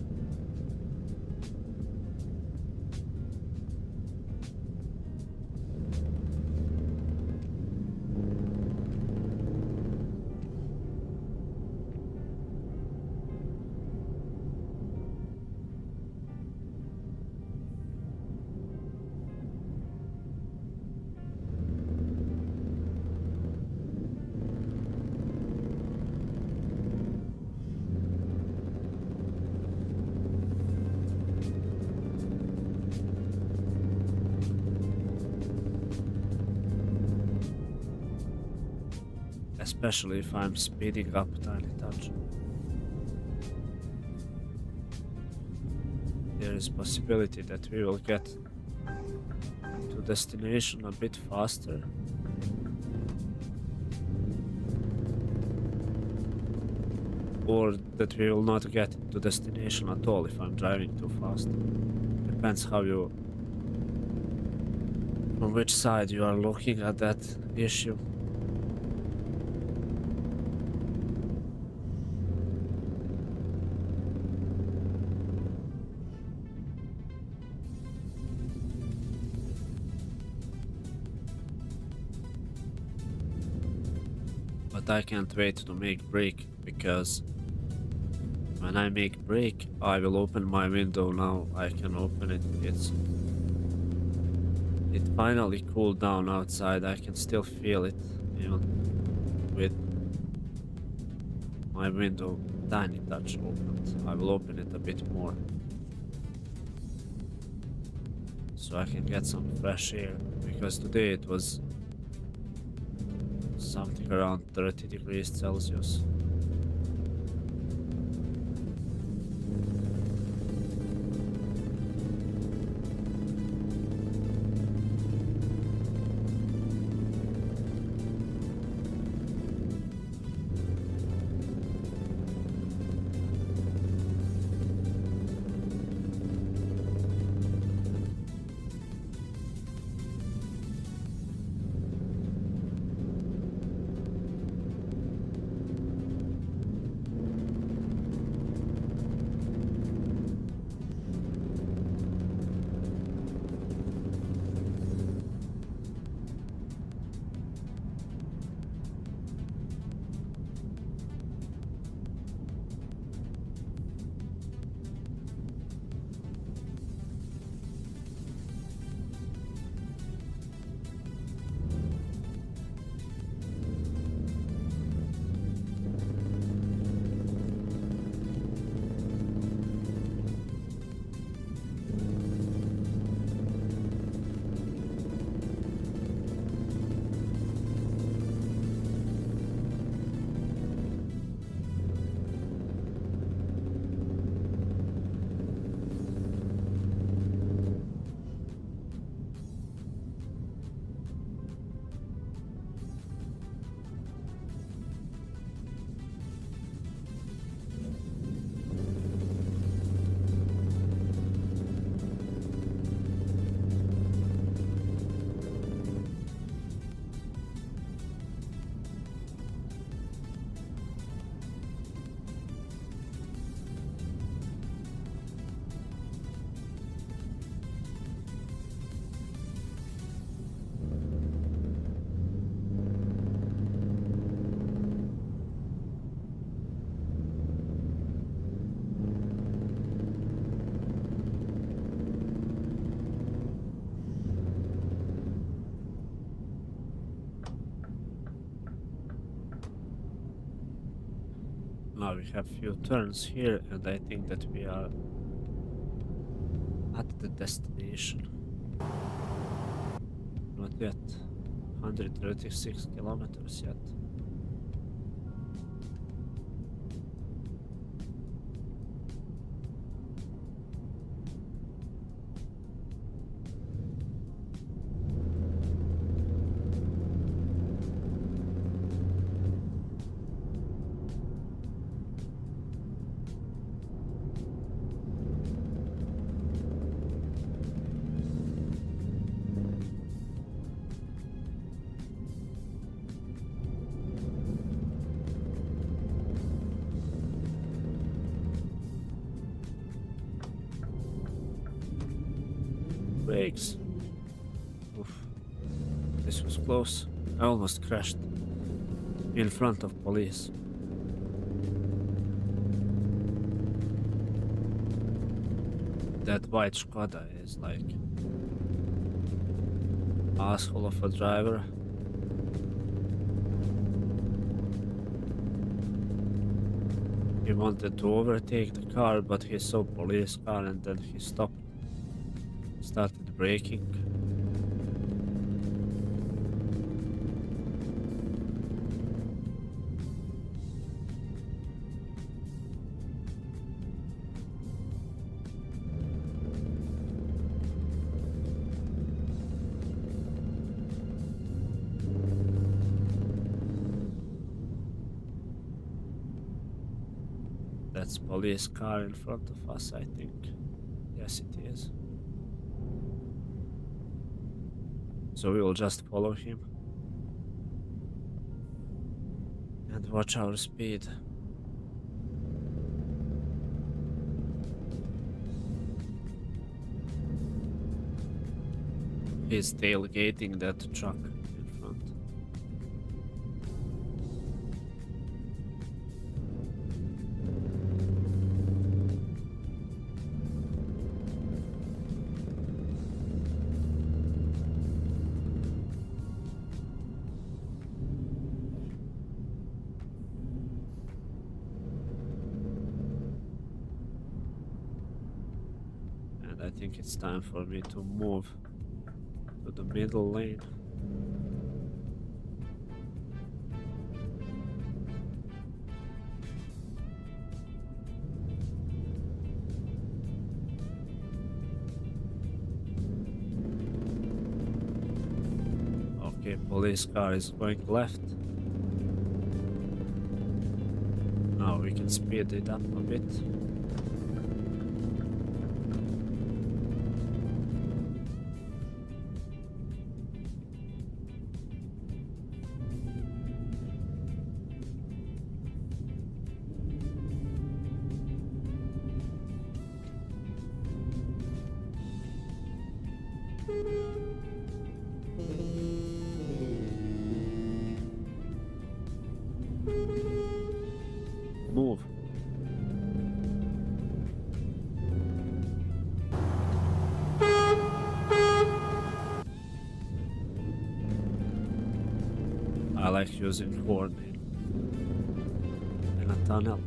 Especially if I'm speeding up a tiny touch. There is possibility that we will get to destination a bit faster. Or that we will not get to destination at all if I'm driving too fast. Depends how you, on which side you are looking at that issue. But I can't wait to make brake, because when I make brake I will open my window. Now I can open it. It finally cooled down outside. I can still feel it even with my window tiny touch opened. I will open it a bit more so I can get some fresh air, because today it was something around 30 degrees Celsius. we have few turns here, and I think that we are at the destination. Not yet. 136 kilometers yet. Brakes. Oof. This was close. I almost crashed in front of police. That white Skoda is like asshole of a driver. He wanted to overtake the car, but he saw police car and then he stopped. Started braking. That's police car in front of us, I think. Yes, it is. So we will just follow him and watch our speed. He's tailgating that truck in front. I think it's time for me to move to the middle lane. Okay, police car is going left. Now we can speed it up a bit. Move. I like using horn in a tunnel.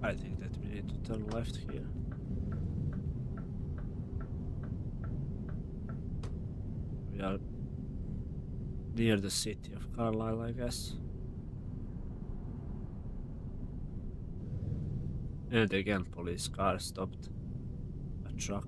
I think that we need to turn left here. We are near the city of Carlisle, I guess. And again, police car stopped a truck.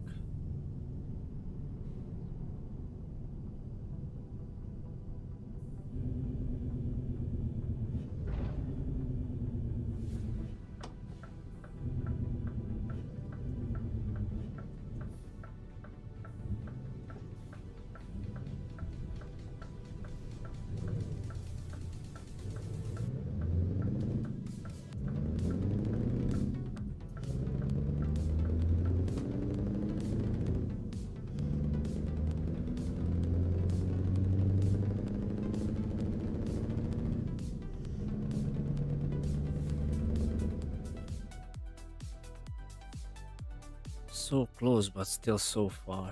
So close, but still so far.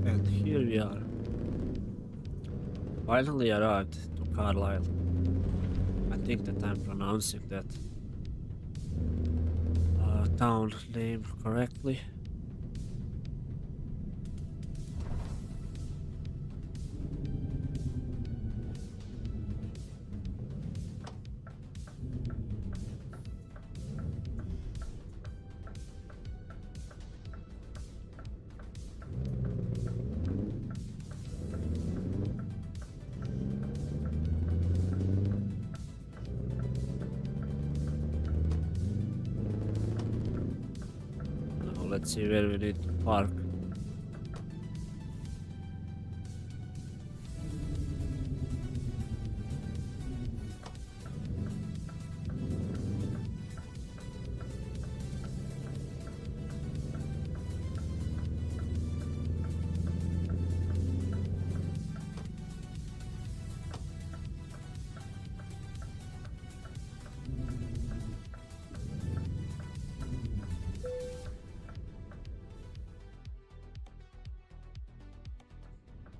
And here we are. Finally arrived to Carlisle. I think that I'm pronouncing that town name correctly. Let's see where we need to park.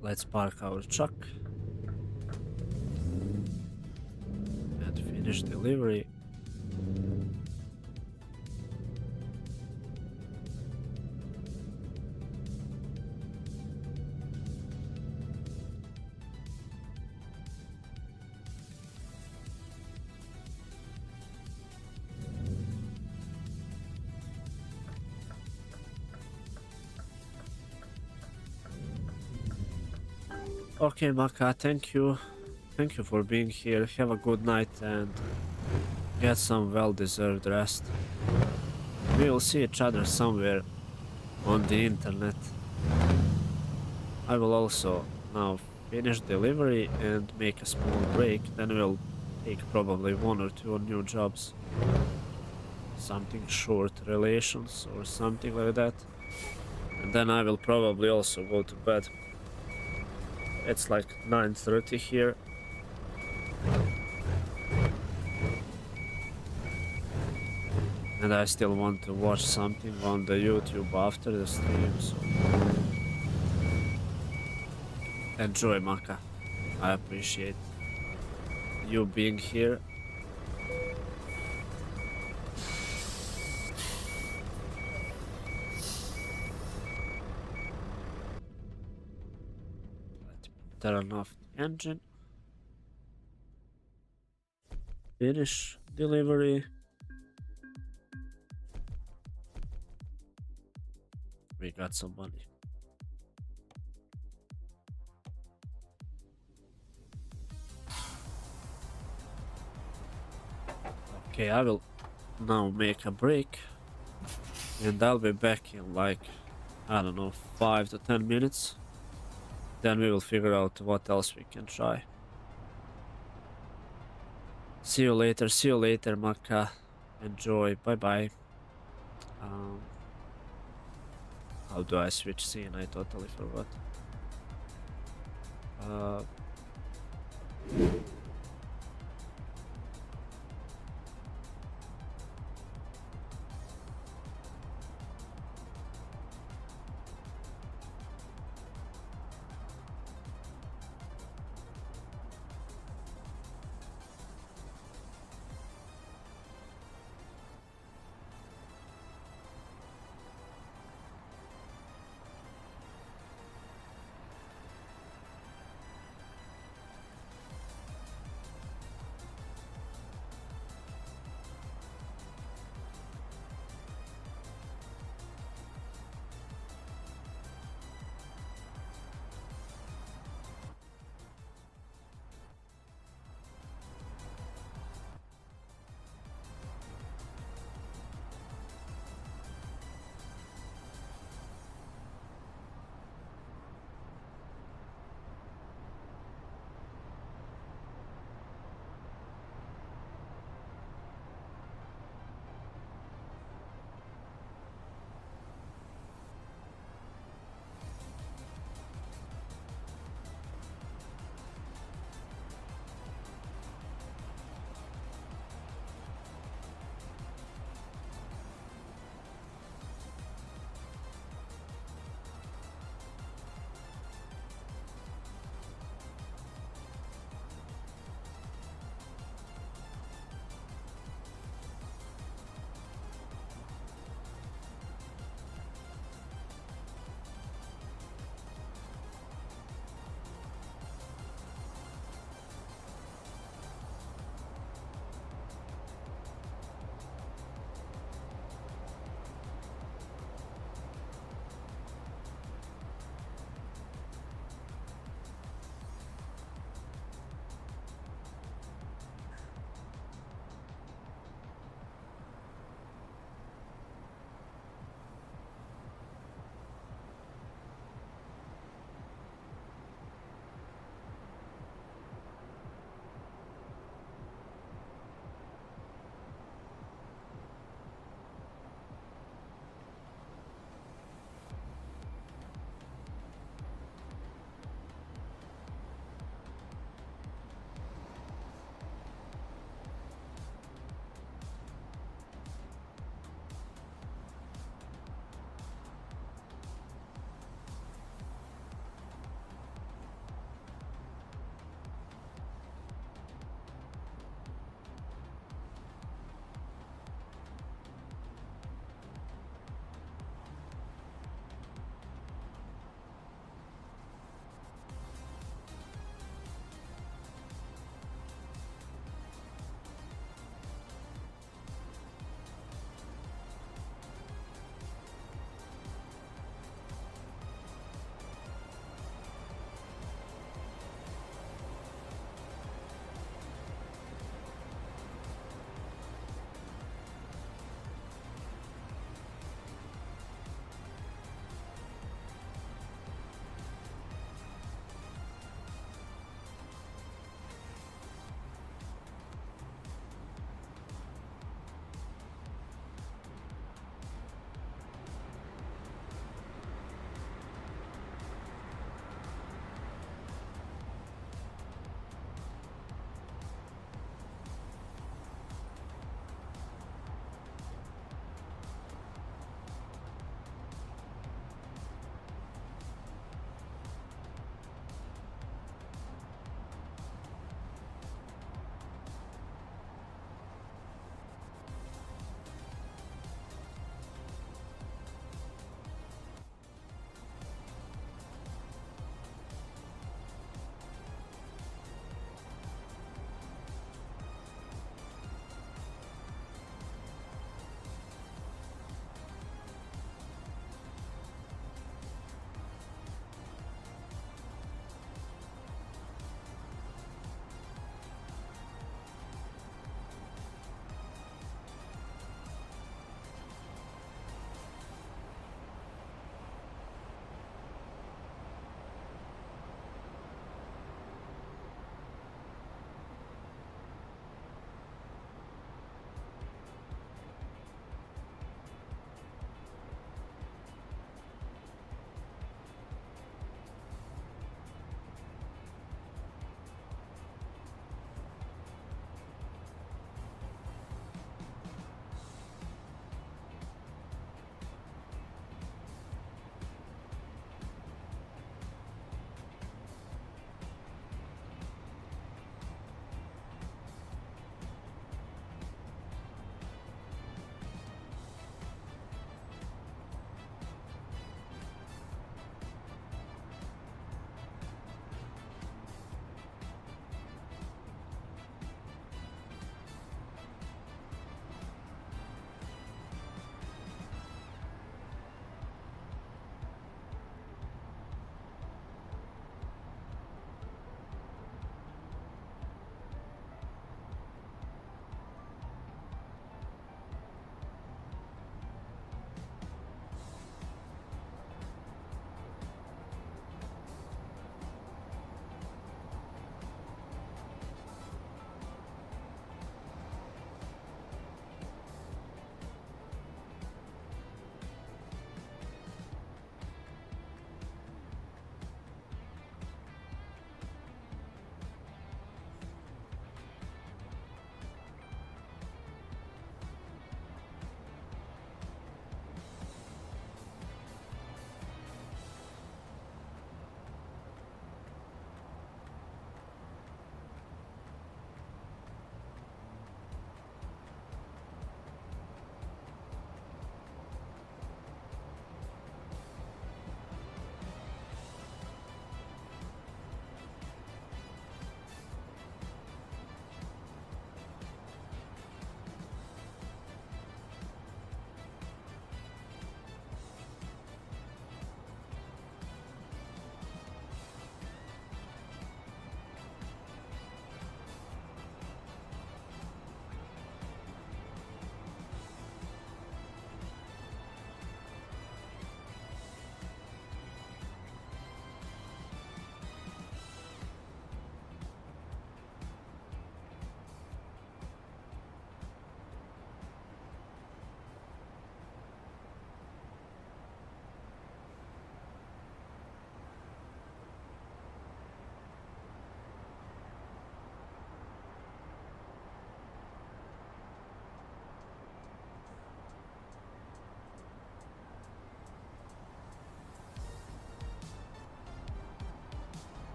Let's park our truck and finish delivery. Okay, Maka, thank you. Thank you for being here. Have a good night and get some well-deserved rest. We will see each other somewhere on the internet. I will also now finish delivery and make a small break. Then we'll take probably 1 or 2 new jobs. Something short, relations or something like that. And then I will probably also go to bed. It's like 9:30 here. And I still want to watch something on the YouTube after the stream, so Enjoy, Maka. I appreciate you being here. Let's turn off the engine. Finish delivery. We got some money. Okay, I will now make a break. And I'll be back in like, I don't know, 5 to 10 minutes. Then we will figure out what else we can try. See you later, Maka. Enjoy, bye bye. How do I switch scene? I totally forgot.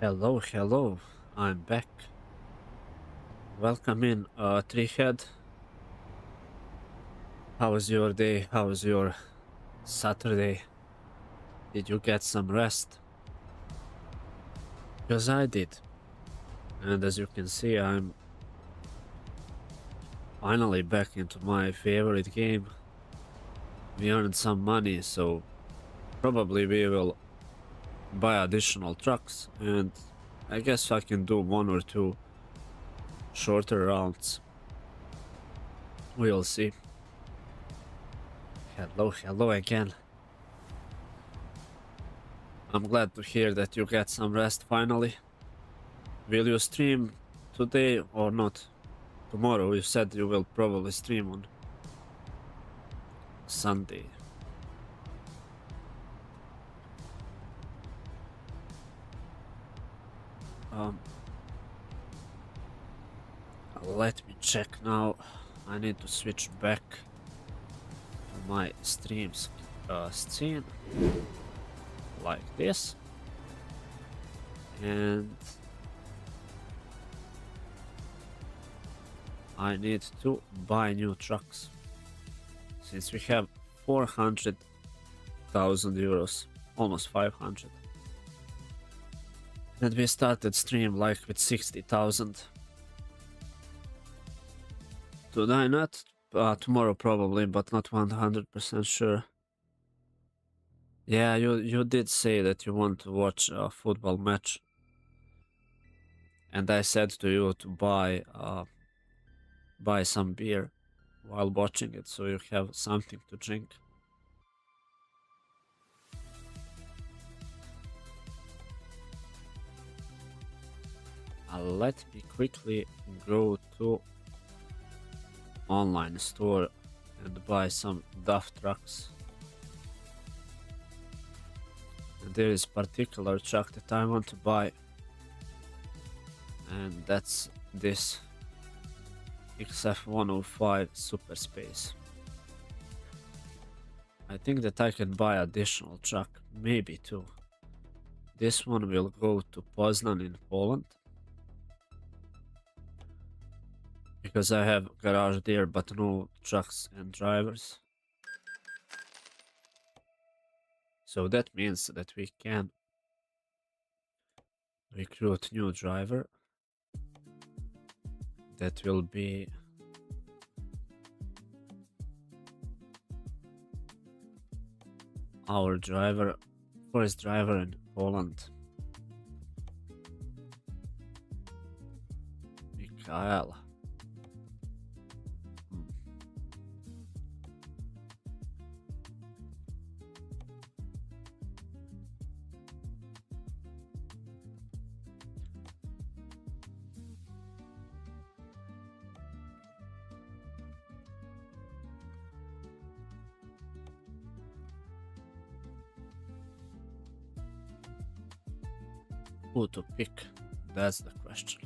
Hello, hello, I'm back. Welcome in, Treehead. How was your day? How was your Saturday? Did you get some rest? Because I did. And as you can see, I'm finally back into my favorite game. We earned some money, so probably we will buy additional trucks, and I guess I can do one or two shorter rounds. We'll see. Hello, hello again. I'm glad to hear that you get some rest finally. Will you stream today or not? Tomorrow, you said you will probably stream on Sunday. Let me check now. I need to switch back to my streams scene like this, and I need to buy new trucks since we have 400,000 euros, almost 500, and we started stream like with 60,000. Today not, tomorrow probably, but not 100% sure. Yeah, you did say that you want to watch a football match, and I said to you to buy some beer while watching it, so you have something to drink. Let me quickly go to online store and buy some DAF trucks. And there is particular truck that I want to buy, and that's this XF105 Super Space. I think that I can buy additional truck, maybe two. This one will go to Poznan in Poland, because I have garage there but no trucks and drivers. So that means that we can recruit new driver. That will be our driver, first driver in Poland, Mikael. Who to pick? That's the question.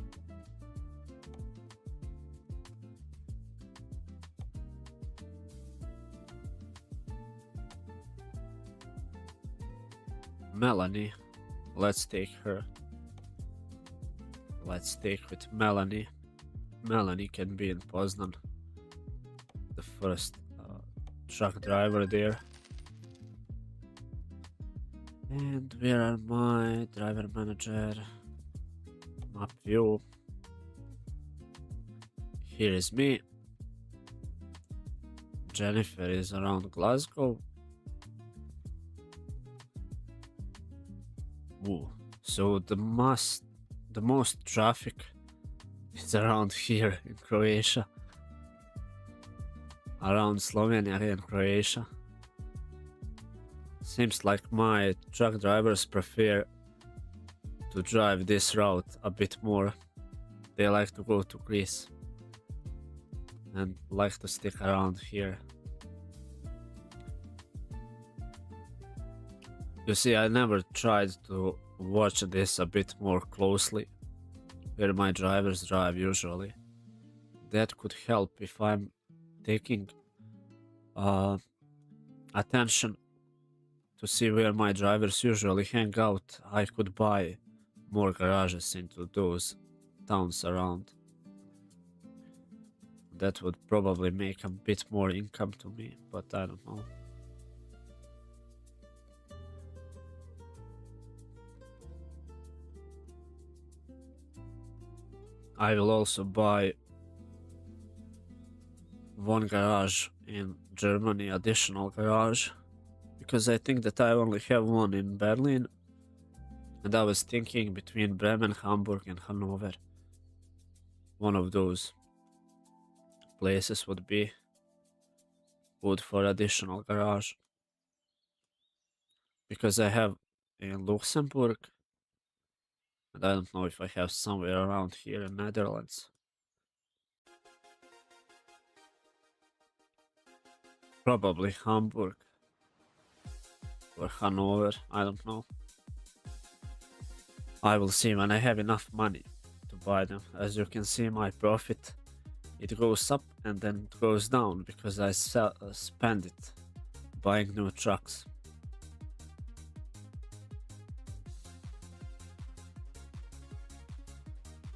Melanie. Let's take her. Let's take with Melanie. Melanie can be in Poznan. The first truck driver there. And where are my driver manager? Map view. Here is me. Jennifer is around Glasgow. Ooh. So the most traffic is around here in Croatia. Around Slovenia and Croatia. Seems like my truck drivers prefer to drive this route a bit more. They like to go to Greece and like to stick around here. You see, I never tried to watch this a bit more closely, where my drivers drive usually. That could help if I'm taking attention to see where my drivers usually hang out. I could buy more garages into those towns around. That would probably make a bit more income to me, but I don't know. I will also buy one garage in Germany, additional garage, because I think that I only have one in Berlin, and I was thinking between Bremen, Hamburg and Hanover. One of those places would be good for additional garage, because I have in Luxembourg, and I don't know if I have somewhere around here in Netherlands. Probably Hamburg or Hanover, I don't know. I will see when I have enough money to buy them. As you can see, my profit, it goes up and then it goes down because I spend it buying new trucks.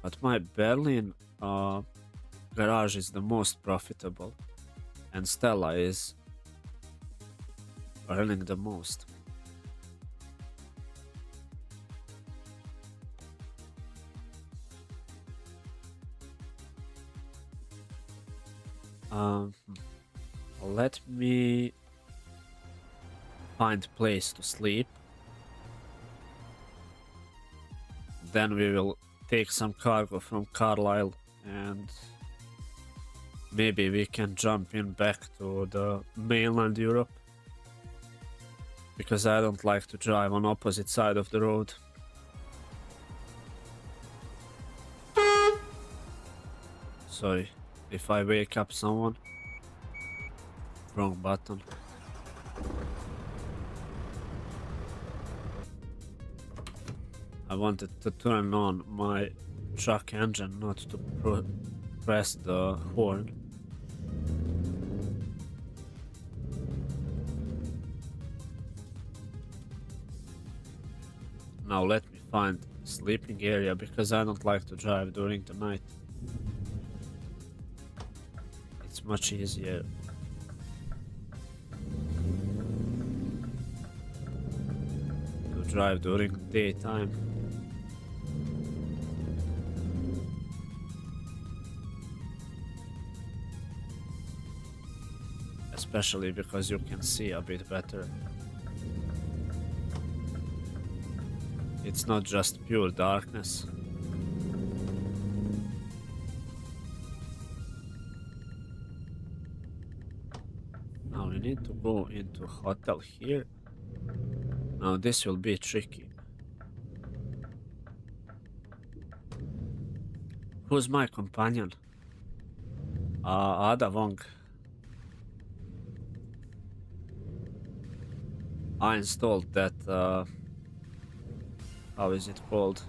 But my Berlin garage is the most profitable, and Stella is earning the most. Let me find a place to sleep. Then we will take some cargo from Carlisle and maybe we can jump in back to the mainland Europe, because I don't like to drive on opposite side of the road. Sorry if I wake up someone. Wrong button. I wanted to turn on my truck engine, not to press the horn. Now let me find a sleeping area, because I don't like to drive during the night. It's much easier. To drive during daytime. Especially because you can see a bit better. It's not just pure darkness. Now we need to go into hotel here. Now this will be tricky. Who's my companion? Ada Wong. I installed that, how is it called?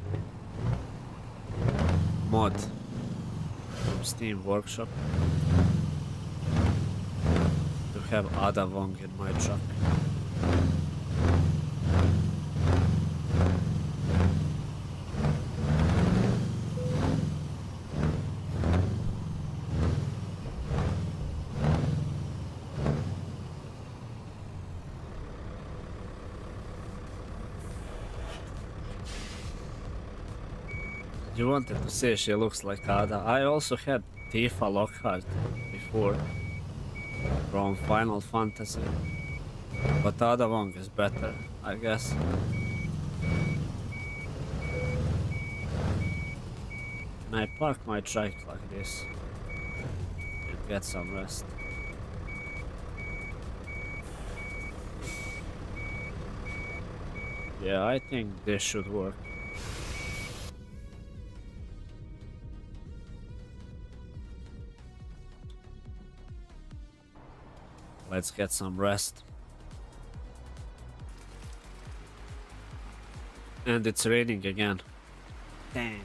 Mod from Steam Workshop to have Ada Wong in my truck. You wanted to say she looks like Ada. I also had Tifa Lockhart before from Final Fantasy, but Ada Wong is better, I guess. Can I park my truck like this and get some rest? Yeah, I think this should work. Let's get some rest. And it's raining again. Dang.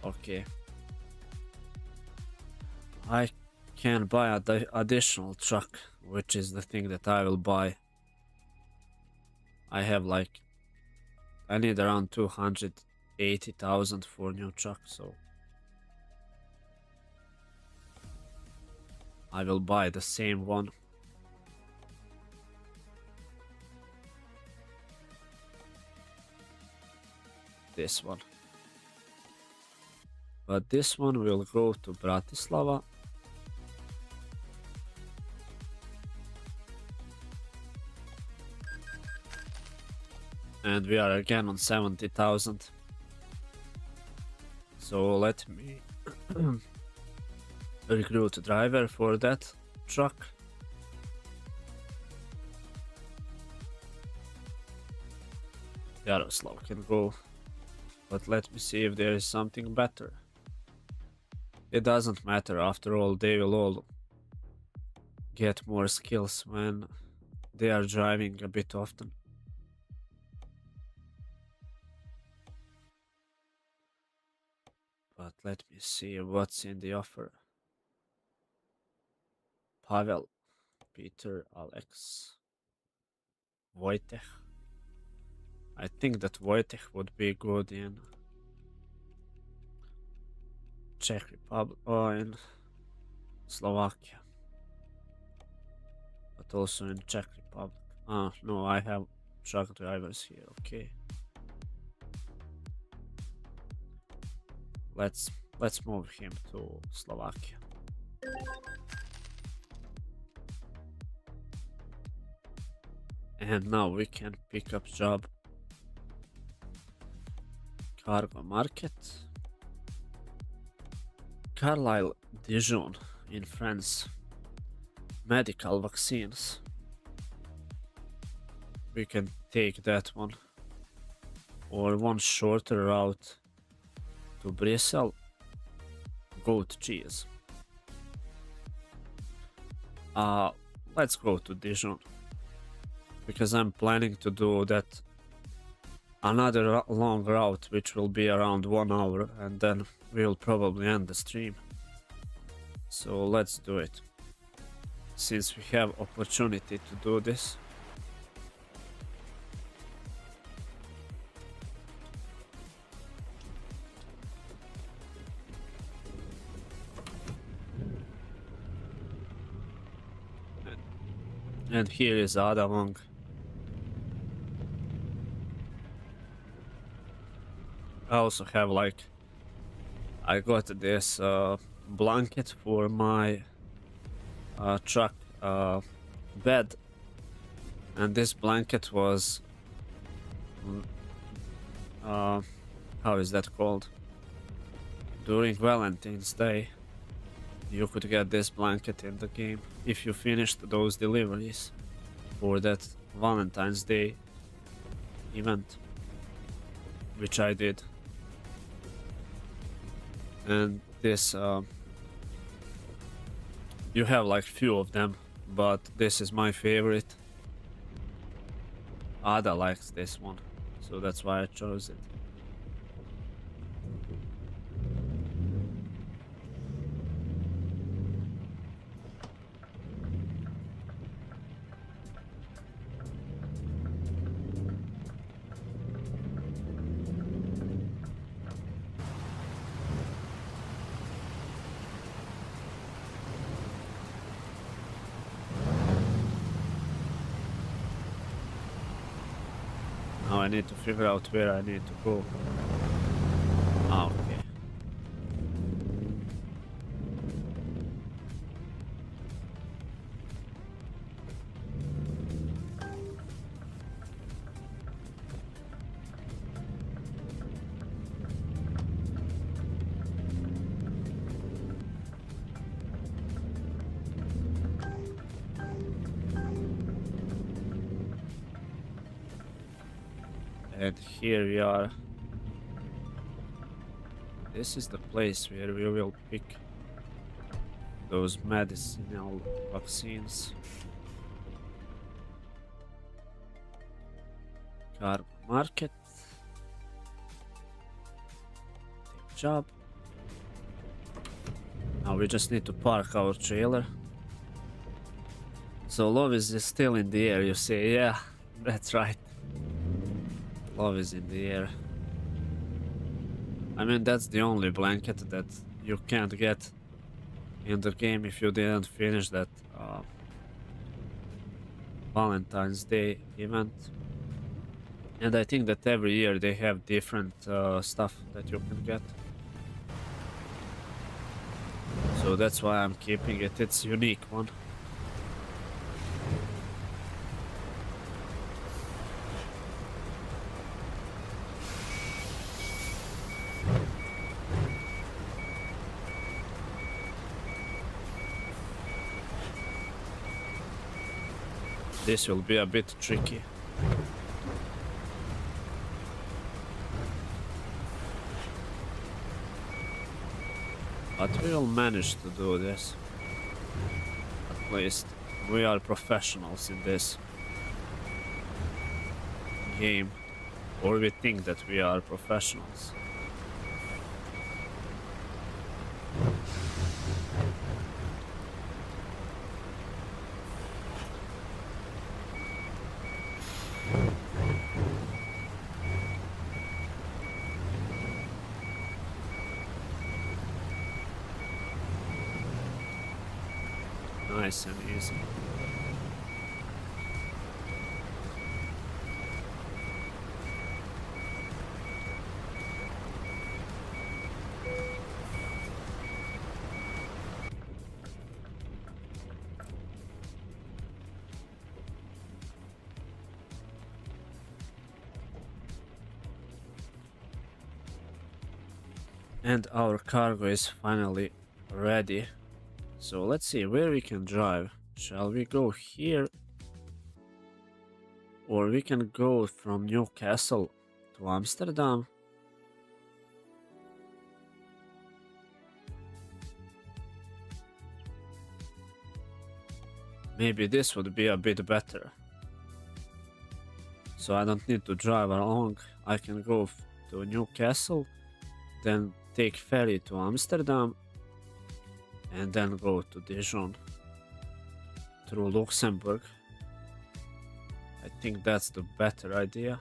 Okay. I can buy an additional truck, which is the thing that I will buy. I have like I need around 280,000 for new truck, so I will buy the same one. This one. But this one will go to Bratislava. And we are again on 70,000. So let me recruit a driver for that truck. Yaroslav can go. But let me see if there is something better. It doesn't matter, after all, they will all get more skills when they are driving a bit often. But let me see what's in the offer. Pavel, Peter, Alex, Wojtek. I think that Wojtek would be good in Czech Republic or in Slovakia. But also in Czech Republic. Ah, no, I have truck drivers here, okay. Let's move him to Slovakia. And now we can pick up job. Cargo market. Carlisle, Dijon in France. Medical vaccines. We can take that one. Or one shorter route to Brussels. Goat cheese. Let's go to Dijon. Because I'm planning to do that another long route, which will be around 1 hour, and then we'll probably end the stream. So let's do it. Since we have opportunity to do this. And here is Adamong. I also have I got this blanket for my truck bed, and this blanket was how is that called? During Valentine's Day, you could get this blanket in the game if you finished those deliveries for that Valentine's Day event, which I did. And this you have few of them, but this is my favorite. Ada likes this one, so that's why I chose it. Now I need to figure out where I need to go. Ah, okay. And here we are. This is the place where we will pick those medicinal vaccines. Car market. Take job. Now we just need to park our trailer. So Lovis is still in the air, you say? Yeah, that's right. Love is in the air. I mean, that's the only blanket that you can't get in the game if you didn't finish that Valentine's Day event. And I think that every year they have different stuff that you can get. So that's why I'm keeping it. It's a unique one. This will be a bit tricky. But we'll manage to do this. At least we are professionals in this game. Or we think that we are professionals. Nice and easy. And our cargo is finally ready. So let's see where we can drive. Shall we go here? Or we can go from Newcastle to Amsterdam. Maybe this would be a bit better. So I don't need to drive along. I can go to Newcastle, then take ferry to Amsterdam, and then go to Dijon through Luxembourg. I think that's the better idea.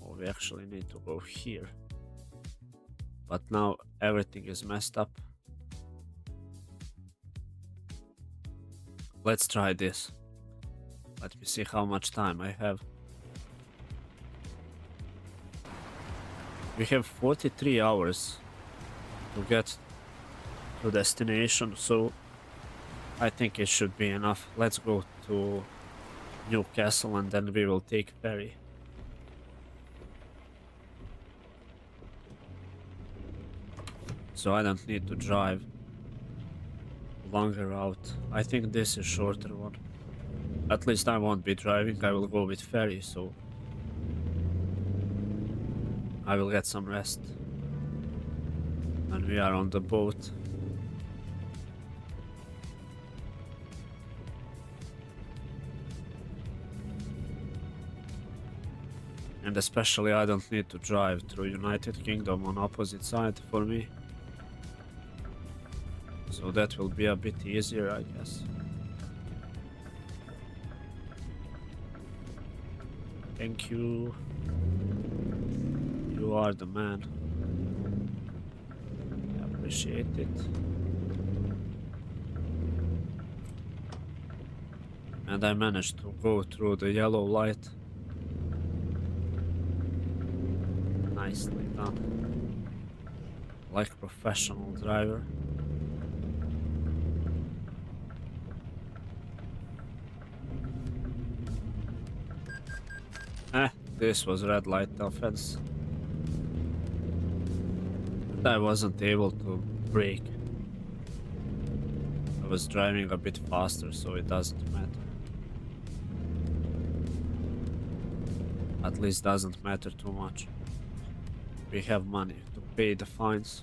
Oh, we actually need to go here. But now everything is messed up. Let's try this. Let me see how much time I have. We have 43 hours to get to destination, so I think it should be enough. Let's go to Newcastle and then we will take ferry. So I don't need to drive longer route. I think this is shorter one. At least I won't be driving, I will go with ferry, so I will get some rest. And we are on the boat. And especially I don't need to drive through United Kingdom on opposite side for me. So that will be a bit easier, I guess. Thank you. You are the man. I appreciate it. And I managed to go through the yellow light. Nicely done. Like a professional driver. This was red light offense. I wasn't able to brake. I was driving a bit faster, so it doesn't matter. At least doesn't matter too much. We have money to pay the fines.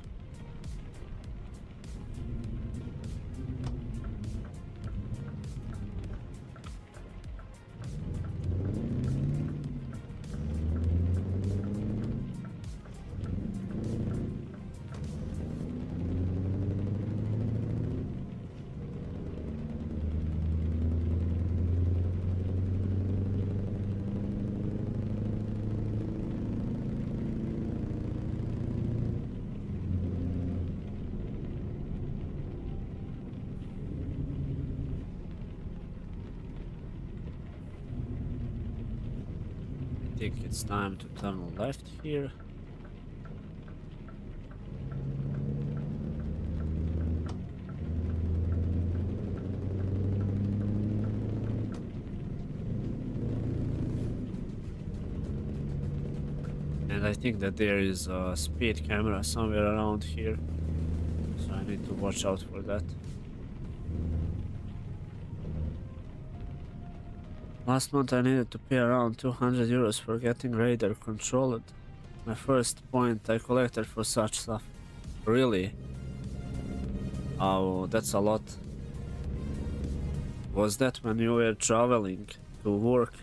think it's time to turn left here. And I think that there is a speed camera somewhere around here, so I need to watch out for that. Last month I needed to pay around 200 euros for getting radar controlled. My first point I collected for such stuff. Really? Oh, that's a lot. Was that when you were traveling to work?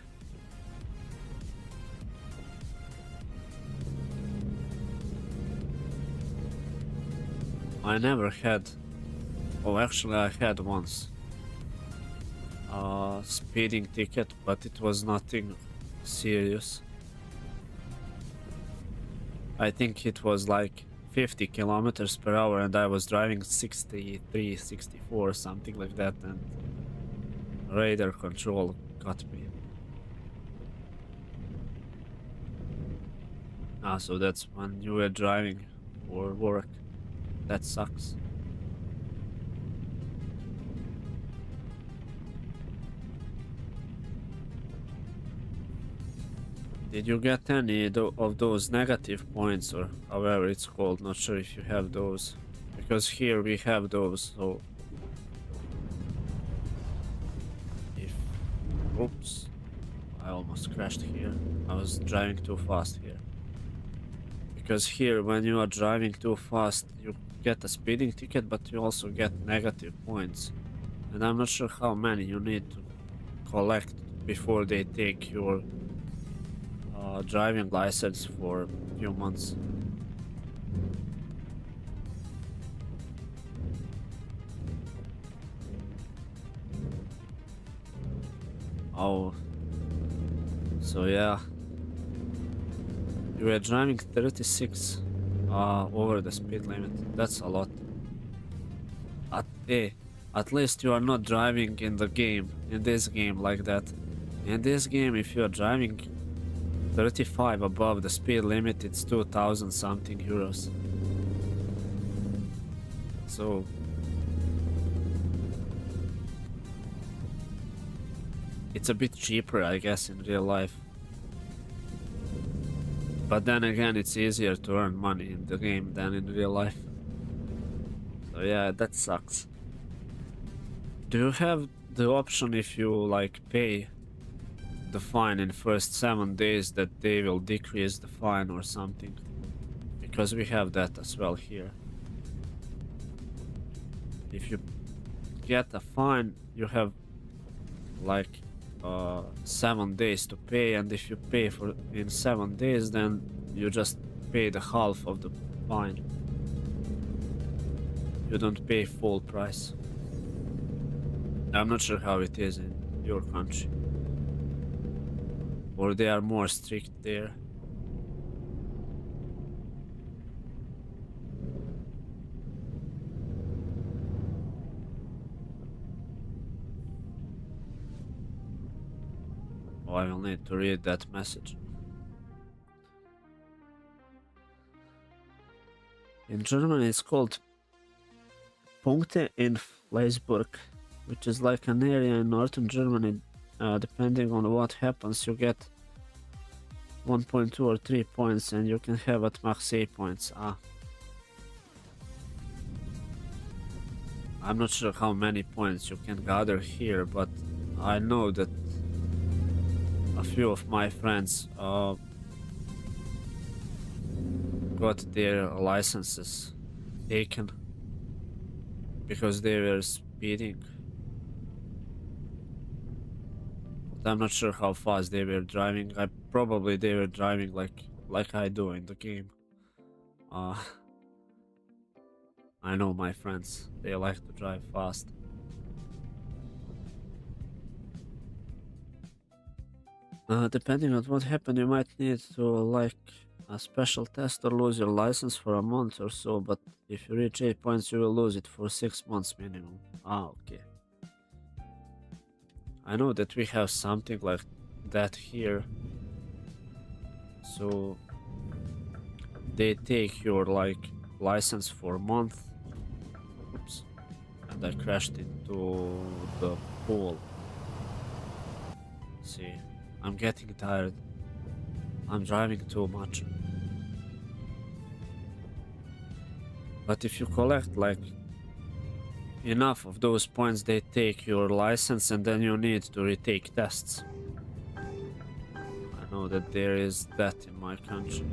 I never had. Oh, actually I had once. Speeding ticket, but it was nothing serious. I think it was like 50 kilometers per hour and I was driving 63, 64, something like that, and radar control got me. Ah, so that's when you were driving for work. That sucks. Did you get any of those negative points, or however it's called? Not sure if you have those, because here we have those. So if, oops, I almost crashed here. I was driving too fast here. Because here, when you are driving too fast, you get a speeding ticket, but you also get negative points. And I'm not sure how many you need to collect before they take your driving license for a few months. Oh, so yeah, you were driving 36 over the speed limit. That's a lot. At least you are not driving in the game, in this game like that. In this game, if you are driving 35 above the speed limit, it's 2000 something euros. So it's a bit cheaper, I guess, in real life. But then again, it's easier to earn money in the game than in real life. So yeah, that sucks. Do you have the option, if you like pay the fine in first 7 days, that they will decrease the fine or something? Because we have that as well here. If you get a fine, you have like 7 days to pay, and if you pay for in 7 days, then you just pay the half of the fine. You don't pay full price. I'm not sure how it is in your country, or they are more strict there. Oh, I will need to read that message. In Germany it's called Punkte in Fleisburg, which is like an area in northern Germany. Depending on what happens, you get 1.2 or 3 points, and you can have at max 8 points. I'm not sure how many points you can gather here, but I know that a few of my friends got their licenses taken because they were speeding. But I'm not sure how fast they were driving. Probably they were driving like I do in the game. I know my friends, they like to drive fast. Depending on what happened, you might need to like a special test or lose your license for a month or so, but if you reach 8 points you will lose it for 6 months minimum. Okay. I know that we have something like that here. So they take your like license for a month. Oops. And I crashed into the pool. See, I'm getting tired. I'm driving too much. But if you collect like enough of those points, they take your license and then you need to retake tests. I know that there is that in my country.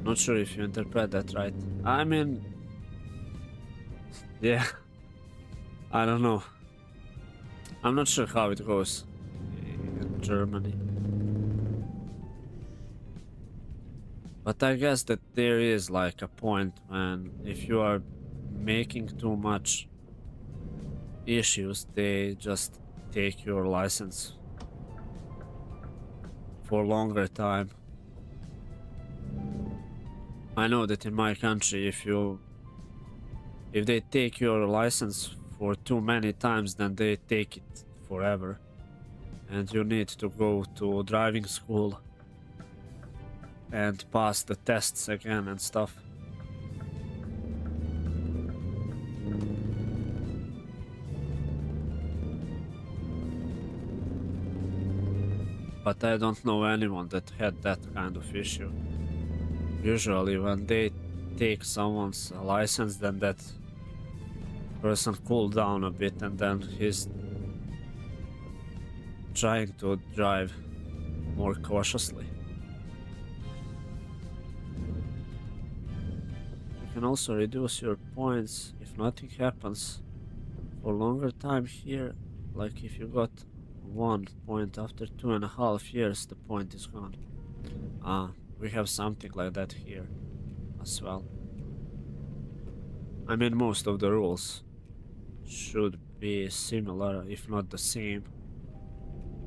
Not sure if you interpret that right. I mean, yeah, I don't know. I'm not sure how it goes in Germany. But I guess that there is like a point when if you are making too much issues, they just take your license for longer time. I know that in my country, if they take your license for too many times, then they take it forever. And you need to go to driving school and pass the tests again and stuff. But I don't know anyone that had that kind of issue. Usually when they take someone's license, then that person cooled down a bit and then he's trying to drive more cautiously. You can also reduce your points if nothing happens for longer time here. Like if you got 1 point after 2.5 years, the point is gone. We have something like that here as well. I mean, most of the rules should be similar, if not the same,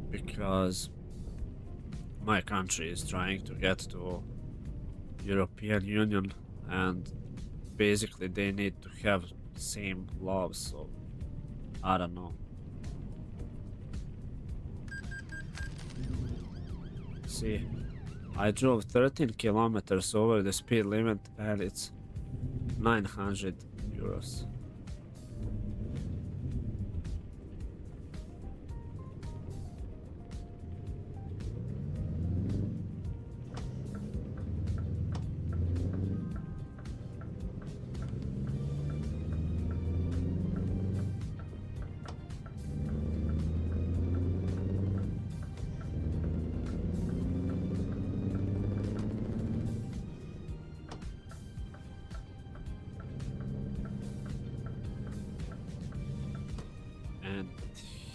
because my country is trying to get to European Union and basically they need to have the same laws, so I don't know. See, I drove 13 kilometers over the speed limit and it's 900 euros.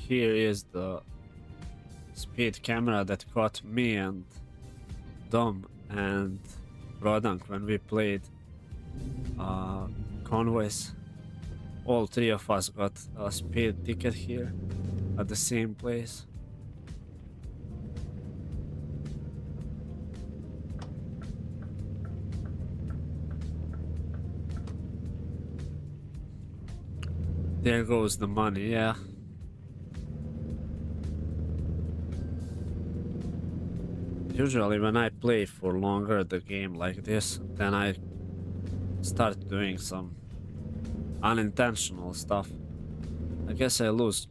Here is the speed camera that caught me and Dom and Rodank when we played Convoys. All three of us got a speed ticket here at the same place. There goes the money, yeah. Usually when I play for longer the game like this, then I start doing some unintentional stuff. I guess I lose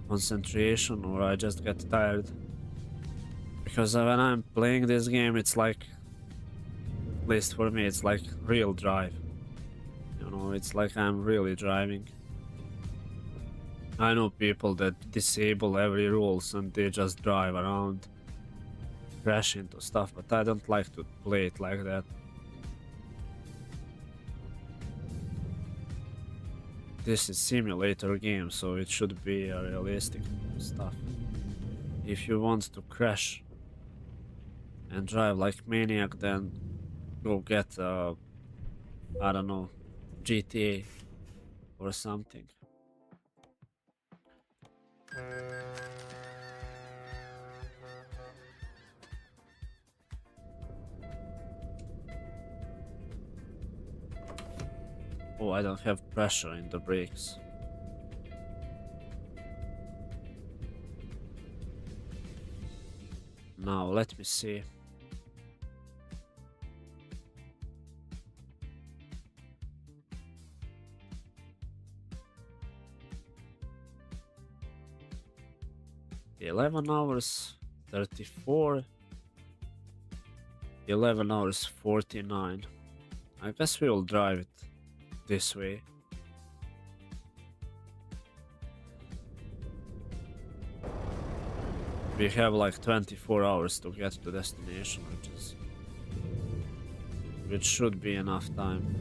concentration or I just get tired. Because when I'm playing this game, it's like, at least for me, it's like real drive. You know, it's like I'm really driving. I know people that disable every rules and they just drive around, crash into stuff, but I don't like to play it like that. This is simulator game, so it should be a realistic stuff. If you want to crash and drive like maniac, then go get I don't know, GTA or something. Oh, I don't have pressure in the brakes. Now let me see. $11 34, 11 hours 49. I guess we will drive it this way. We have like 24 hours to get to destination, which should be enough time.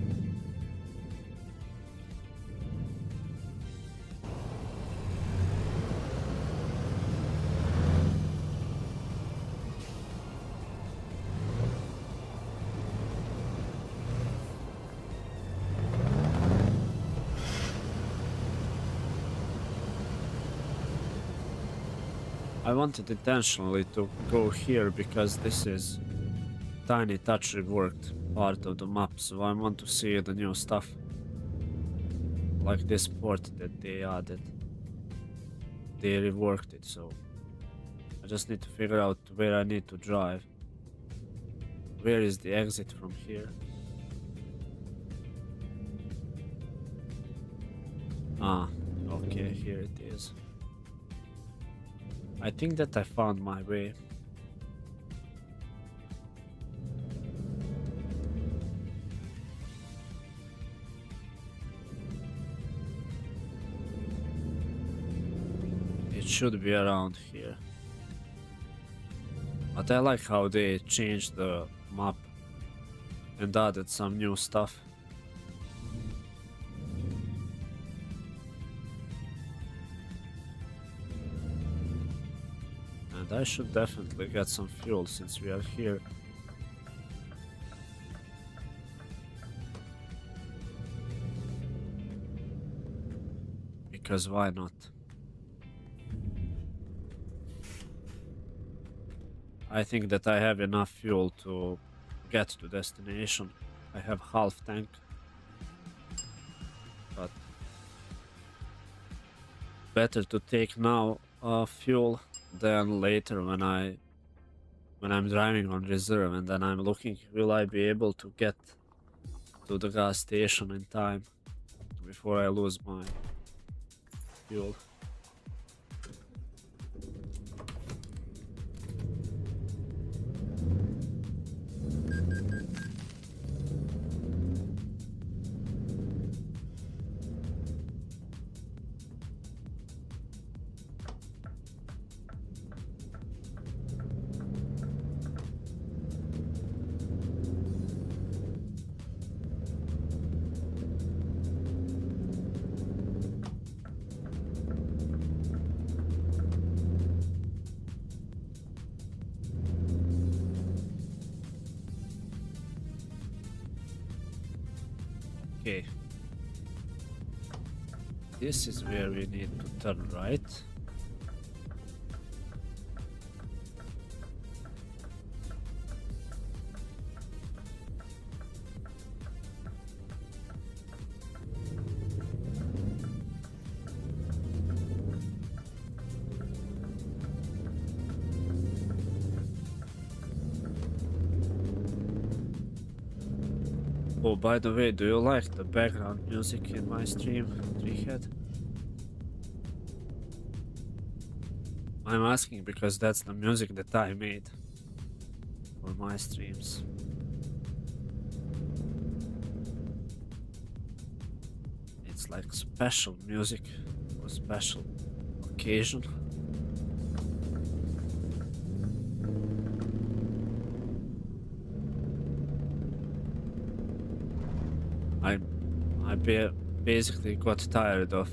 I wanted intentionally to go here because this is tiny touch reworked part of the map, so I want to see the new stuff. Like this port that they added. They reworked it, so I just need to figure out where I need to drive. Where is the exit from here? Ah, okay, here it is. I think that I found my way. It should be around here. But I like how they changed the map and added some new stuff. And I should definitely get some fuel since we are here. Because why not? I think that I have enough fuel to get to destination. I have half tank. But better to take now fuel than later when I'm driving on reserve and then I'm looking, will I be able to get to the gas station in time before I lose my fuel. Okay. This is where we need to turn right. Oh, by the way, do you like the background music in my stream, Treehead? I'm asking because that's the music that I made for my streams. It's like special music for special occasion. I basically got tired of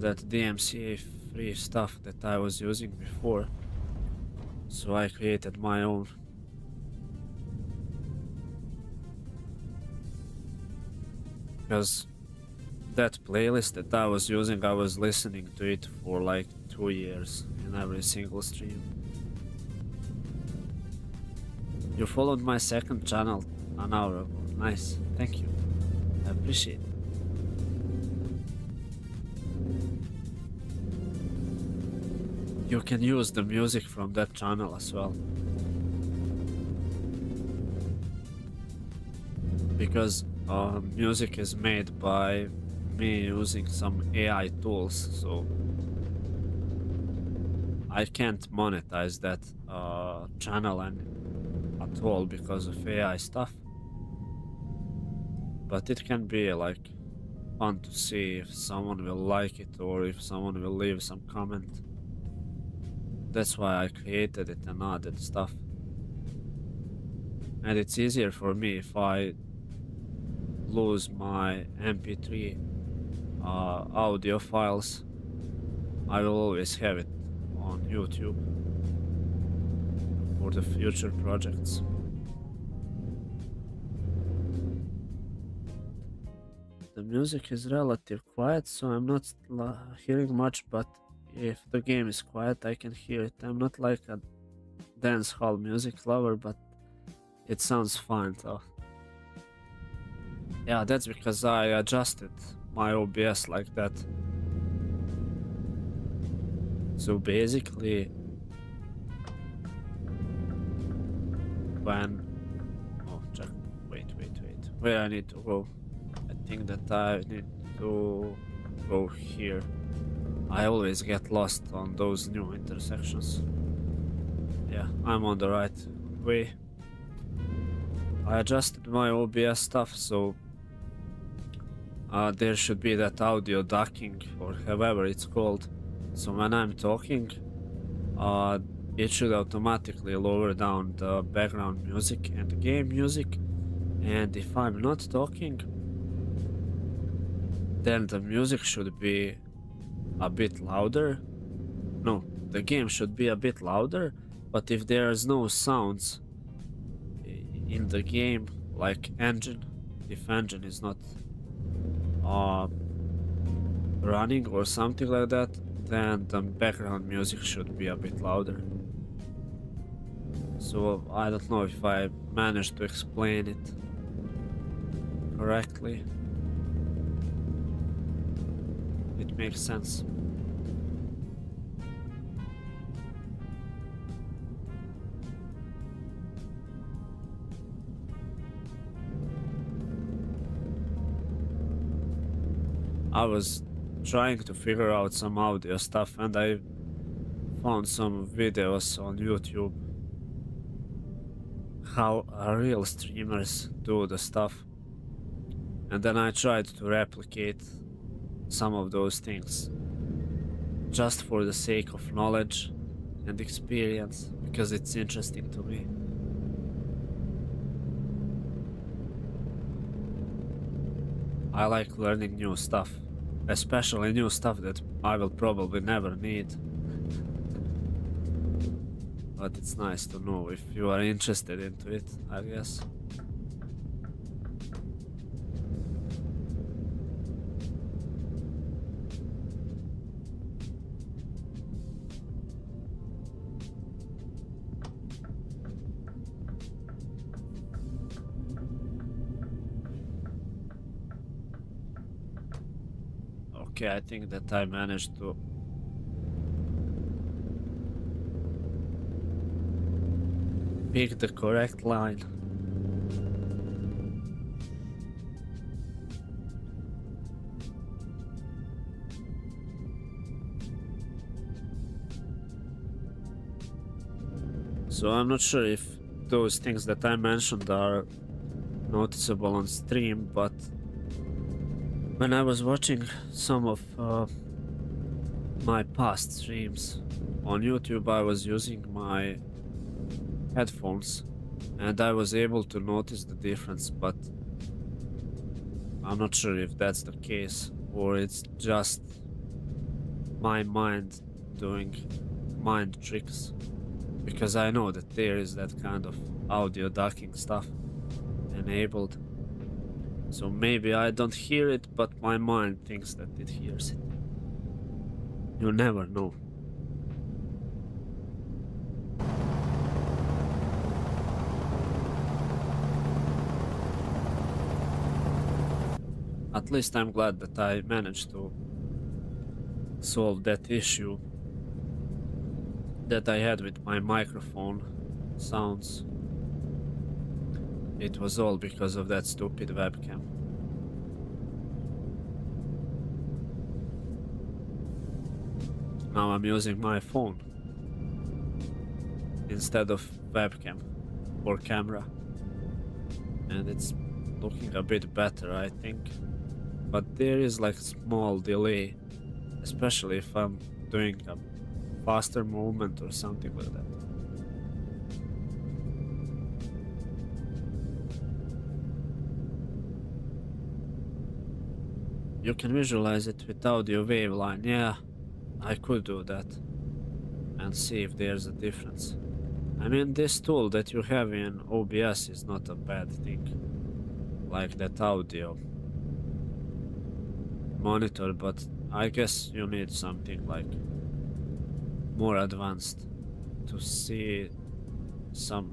that DMCA free stuff that I was using before, so I created my own. Because that playlist that I was using, I was listening to it for like 2 years in every single stream. You followed my second channel an hour ago. Nice, thank you. I appreciate it. you can use the music from that channel as well. Because music is made by me using some AI tools, so I can't monetize that channel at all because of AI stuff. But it can be like fun to see if someone will like it or if someone will leave some comment. That's why I created it and added stuff. And it's easier for me if I lose my MP3 audio files. I will always have it on YouTube for the future projects. The music is relatively quiet, so I'm not hearing much, but if the game is quiet, I can hear it. I'm not like a dance hall music lover, but it sounds fine though. Yeah, that's because I adjusted my OBS like that. So basically, when... Oh, check. Wait. Where I need to go? I think that I need to go here. I always get lost on those new intersections. Yeah, I'm on the right way. I adjusted my OBS stuff, so there should be that audio ducking or however it's called. So when I'm talking, it should automatically lower down the background music and the game music. And if I'm not talking, then the music should be a bit louder. No, the game should be a bit louder, but if there's no sounds in the game, like engine, if engine is not running or something like that, then the background music should be a bit louder. So I don't know if I managed to explain it correctly. It makes sense. I was trying to figure out some audio stuff and I found some videos on YouTube how real streamers do the stuff, and then I tried to replicate some of those things just for the sake of knowledge and experience, because it's interesting to me. I like learning new stuff, especially new stuff that I will probably never need. But it's nice to know if you are interested into it, I guess. Okay, I think that I managed to pick the correct line. So I'm not sure if those things that I mentioned are noticeable on stream, but when I was watching some of my past streams on YouTube, I was using my headphones and I was able to notice the difference, but I'm not sure if that's the case or it's just my mind doing mind tricks, because I know that there is that kind of audio ducking stuff enabled. So maybe I don't hear it, but my mind thinks that it hears it. You never know. At least I'm glad that I managed to solve that issue. that I had with my microphone sounds. It was all because of that stupid webcam. Now I'm using my phone instead of webcam or camera, and it's looking a bit better, I think. But there is like small delay, especially if I'm doing a faster movement or something like that. You can visualize it with audio waveline. Yeah, I could do that and see if there's a difference. I mean, this tool that you have in OBS is not a bad thing, like that audio monitor, but I guess you need something like more advanced to see some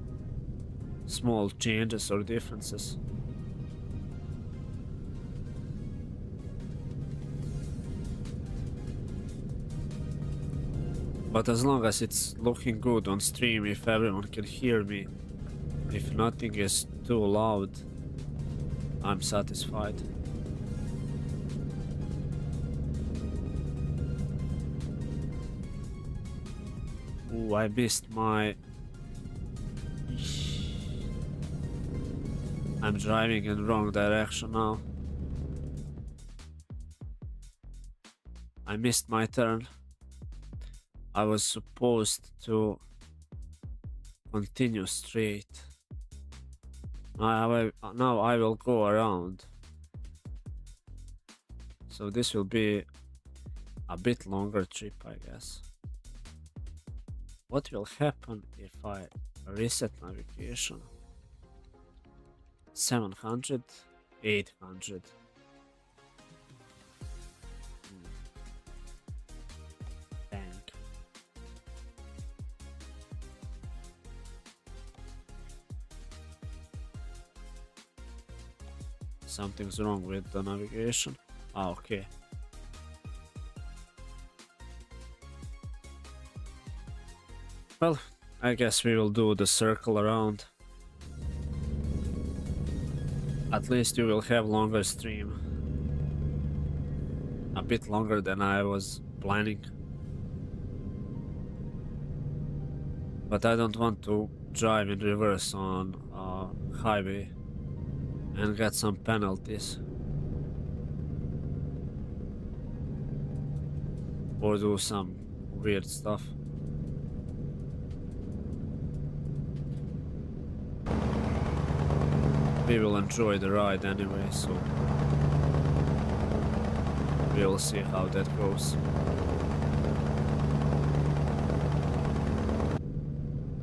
small changes or differences. But as long as it's looking good on stream, if everyone can hear me, if nothing is too loud, I'm satisfied. Ooh, I missed my... I'm driving in the wrong direction now. I missed my turn. I was supposed to continue straight. Now I will go around. So this will be a bit longer trip, I guess. What will happen if I reset navigation? 700, 800. Dang. Something's wrong with the navigation. Ah, okay. Well, I guess we will do the circle around. At least you will have longer stream. A bit longer than I was planning. But I don't want to drive in reverse on a highway and get some penalties. Or do some weird stuff. We will enjoy the ride anyway, so we will see how that goes.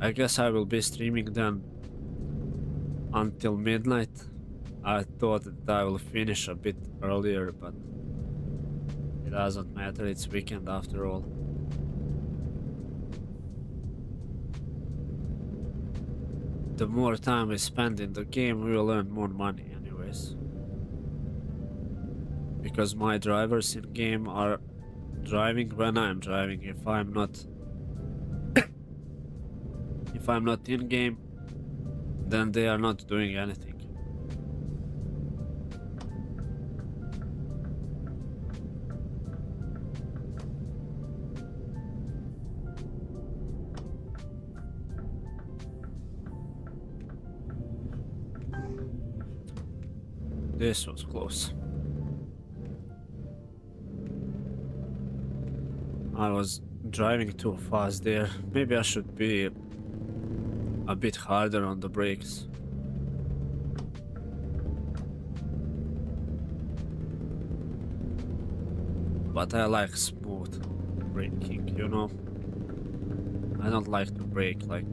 I guess I will be streaming then until midnight. I thought that I will finish a bit earlier, but it doesn't matter, it's weekend after all. The more time we spend in the game, we will earn more money anyways. Because my drivers in game are driving when I'm driving. If I'm not in game, then they are not doing anything. This was close. I was driving too fast there. Maybe I should be a bit harder on the brakes. But I like smooth braking, you know? I don't like to brake like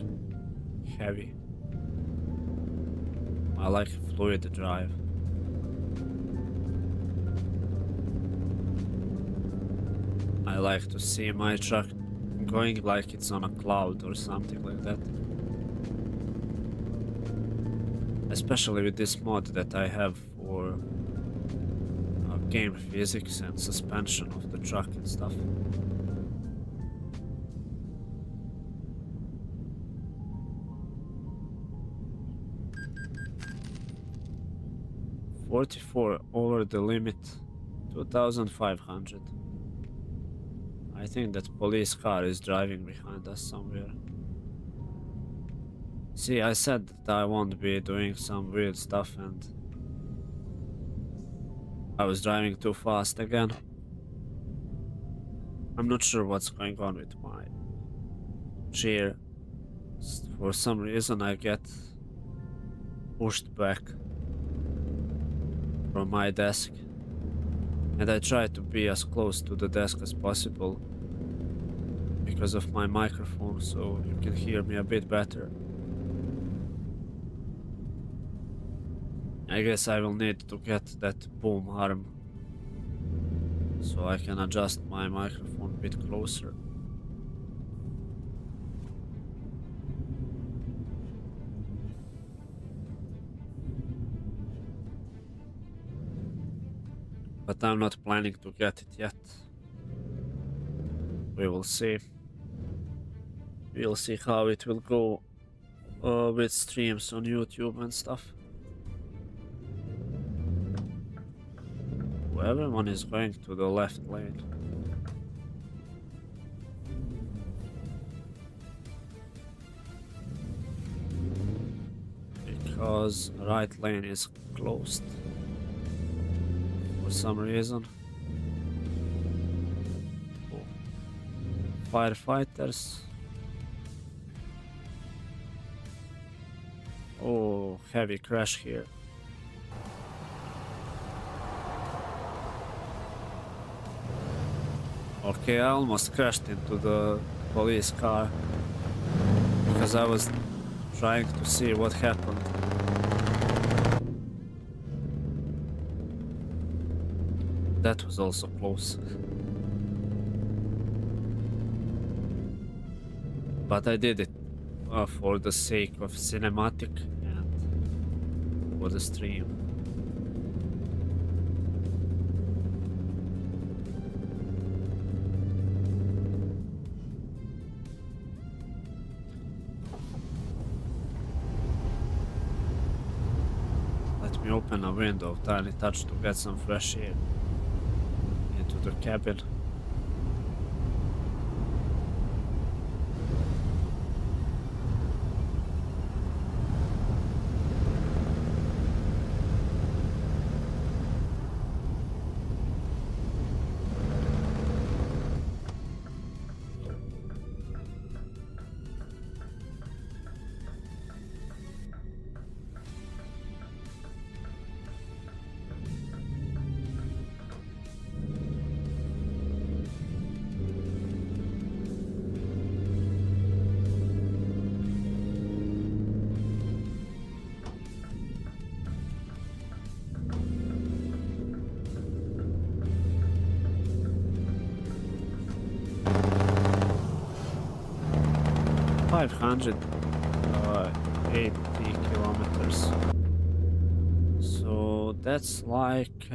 heavy. I like fluid drive. I like to see my truck going like it's on a cloud or something like that. Especially with this mod that I have for game physics and suspension of the truck and stuff. 44 over the limit. 2500. I think that police car is driving behind us somewhere. See, I said that I won't be doing some weird stuff and I was driving too fast again. I'm not sure what's going on with my chair. For some reason I get pushed back from my desk. And I try to be as close to the desk as possible because of my microphone, so you can hear me a bit better. I guess I will need to get that boom arm so I can adjust my microphone a bit closer. But I'm not planning to get it yet. We will see. We'll see how it will go with streams on YouTube and stuff. Everyone is going to the left lane. Because right lane is closed. For some reason. Oh. Firefighters. Oh, heavy crash here. Okay, I almost crashed into the police car because I was trying to see what happened. That was also close. But I did it for the sake of cinematic and for the stream. Let me open a window, tiny touch to get some fresh air into the cabin. Five hundred 80 kilometers. So that's like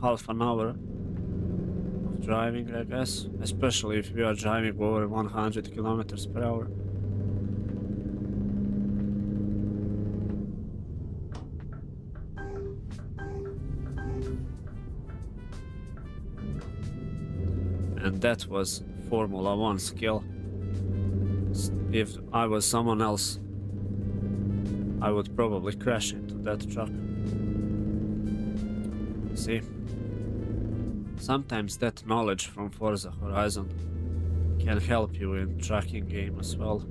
half an hour of driving, I guess, especially if we are driving over 100 kilometers per hour. And that was Formula 1 skill. If I was someone else, I would probably crash into that truck. See? Sometimes that knowledge from Forza Horizon can help you in trucking game as well.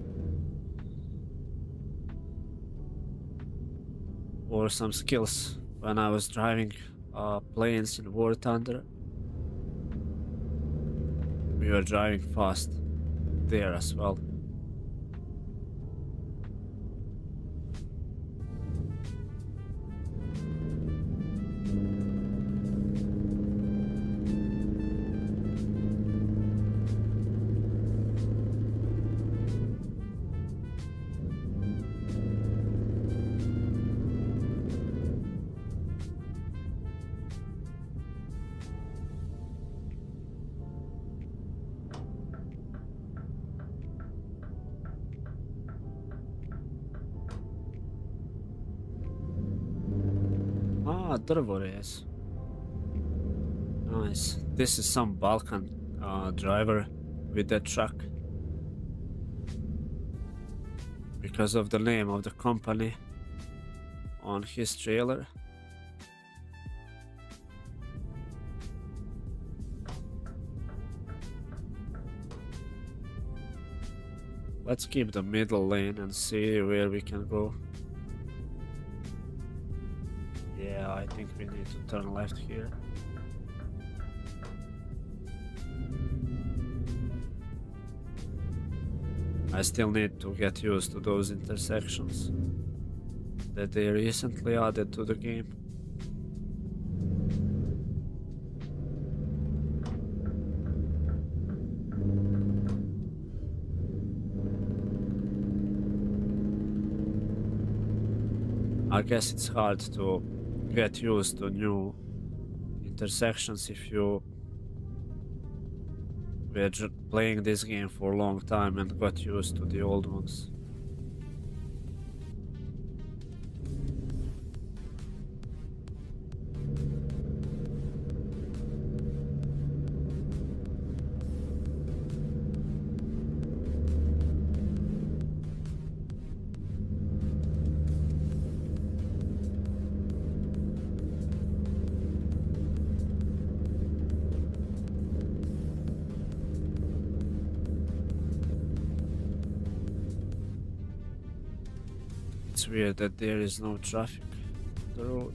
Or some skills when I was driving planes in War Thunder. We were driving fast there as well. deliveries. Nice. This is some Balkan driver with that truck. Because of the name of the company on his trailer. Let's keep the middle lane and see where we can go. Yeah, I think we need to turn left here. I still need to get used to those intersections that they recently added to the game. I guess it's hard to get used to new intersections if you were playing this game for a long time and got used to the old ones. It's weird that there is no traffic on the road.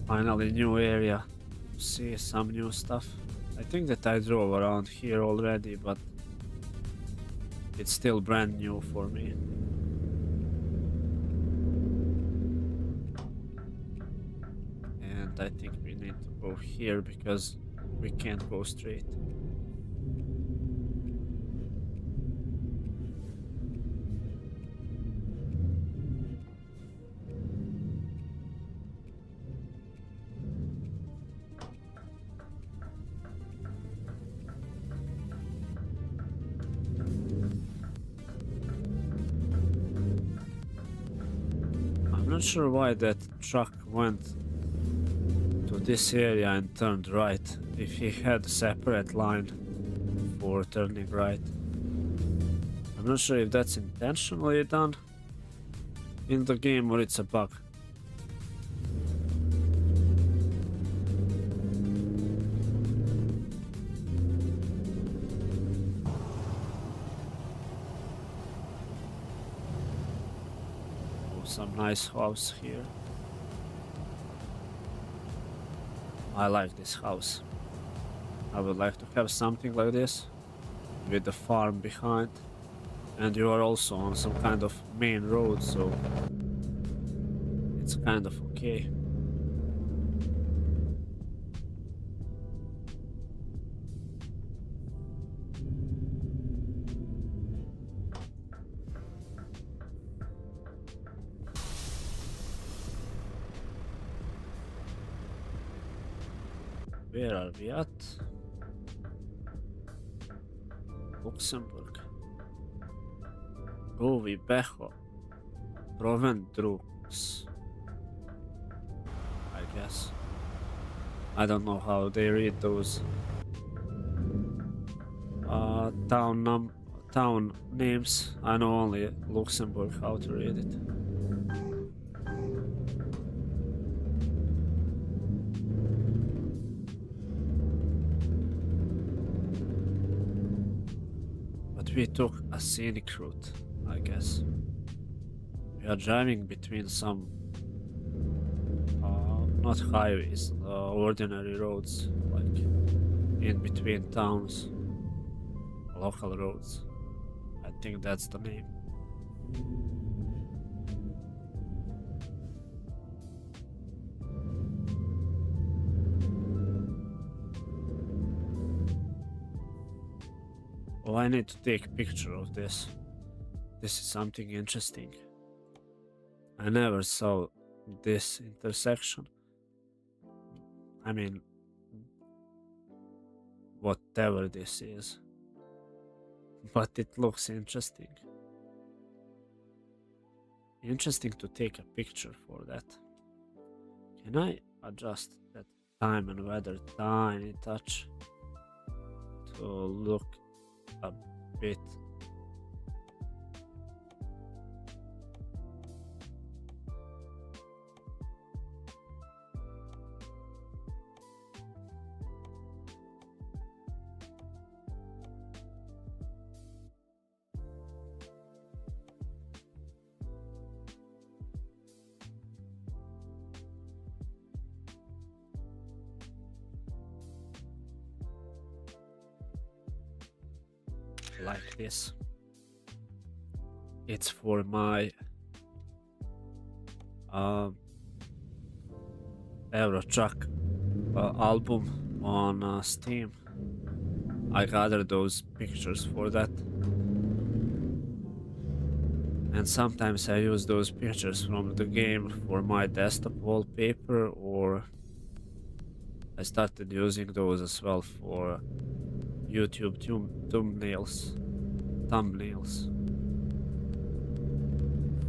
Finally, new area. See some new stuff. I think that I drove around here already, but it's still brand new for me. And I think we need to go here because we can't go straight. I'm not sure why that truck went to this area and turned right if he had a separate line for turning right. I'm not sure if that's intentionally done in the game or it's a bug. Some nice house here. I like this house. I would like to have something like this with the farm behind, and you are also on some kind of main road, so it's kind of okay. Where are we at? Luxembourg. Govi Beho. Proven drugs. I guess. I don't know how they read those town names. I know only Luxembourg how to read it. We took a scenic route, I guess. We are driving between some not highways, ordinary roads, like in between towns, local roads. I think that's the name. Oh, I need to take a picture of this. This is something interesting. I never saw this intersection. I mean, whatever this is. But it looks interesting. Interesting to take a picture for that. Can I adjust that time and weather tiny touch to look a bit? Like this. It's for my Euro Truck album on Steam. I gathered those pictures for that. And sometimes I use those pictures from the game for my desktop wallpaper, or I started using those as well for YouTube thumbnails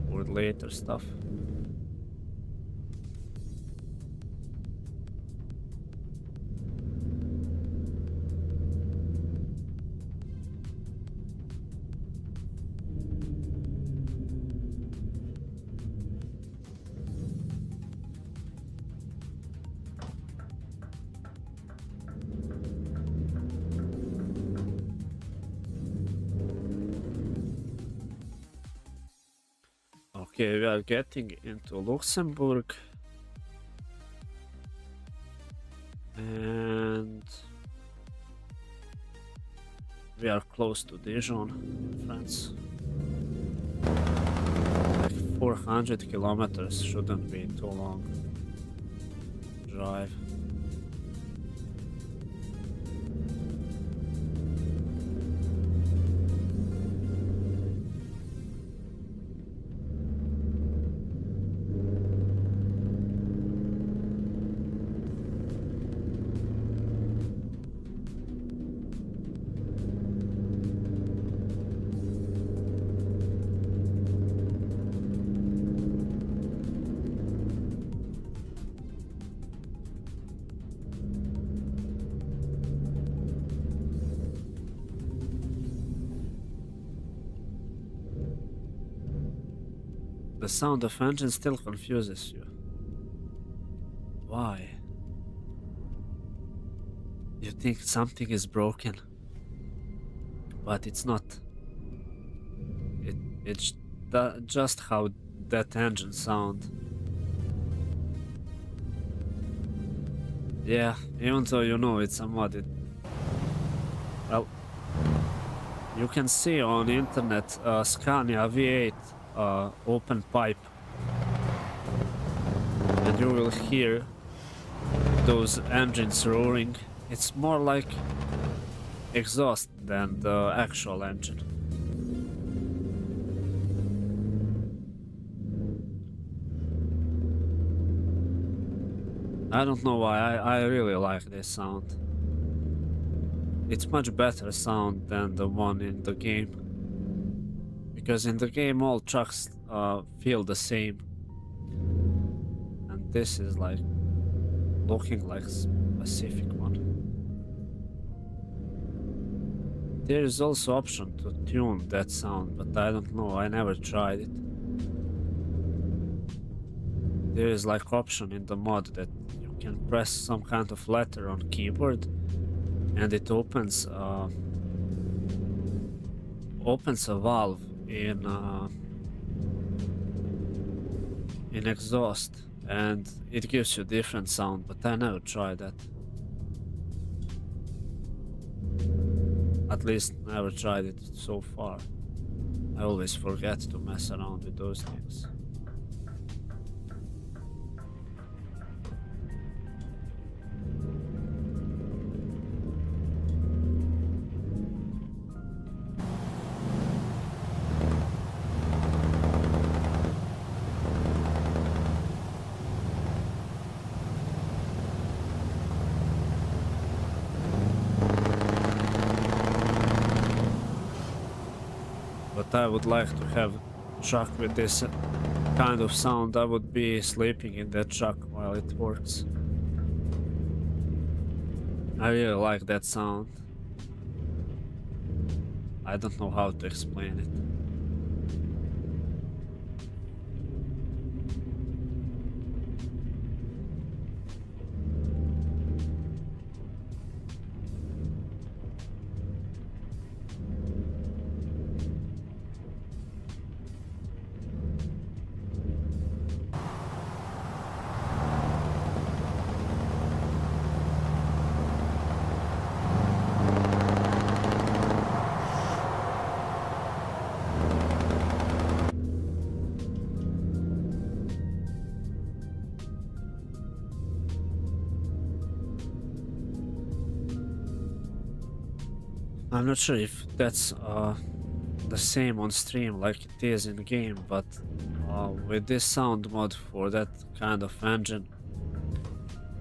for later stuff. Okay, we are getting into Luxembourg. And we are close to Dijon, France. Like 400 kilometers shouldn't be too long drive. The sound of engine still confuses you. Why? You think something is broken, but it's not. It's just how that engine sound. Yeah, even though you know it's a mod, well, you can see on the internet Scania V8 open pipe, and you will hear those engines roaring. It's more like exhaust than the actual engine. I don't know why, I really like this sound. It's much better sound than the one in the game. Because in the game all trucks feel the same. And this is like looking like a specific one. There is also option to tune that sound, but I don't know, I never tried it. There is like option in the mod that you can press some kind of letter on keyboard and it opens a valve in exhaust, and it gives you different sound, but I never tried that. At least never tried it so far. I always forget to mess around with those things. I would like to have truck with this kind of sound. I would be sleeping in that truck while it works. I really like that sound. I don't know how to explain it. I'm not sure if that's the same on stream like it is in game, but with this sound mod for that kind of engine,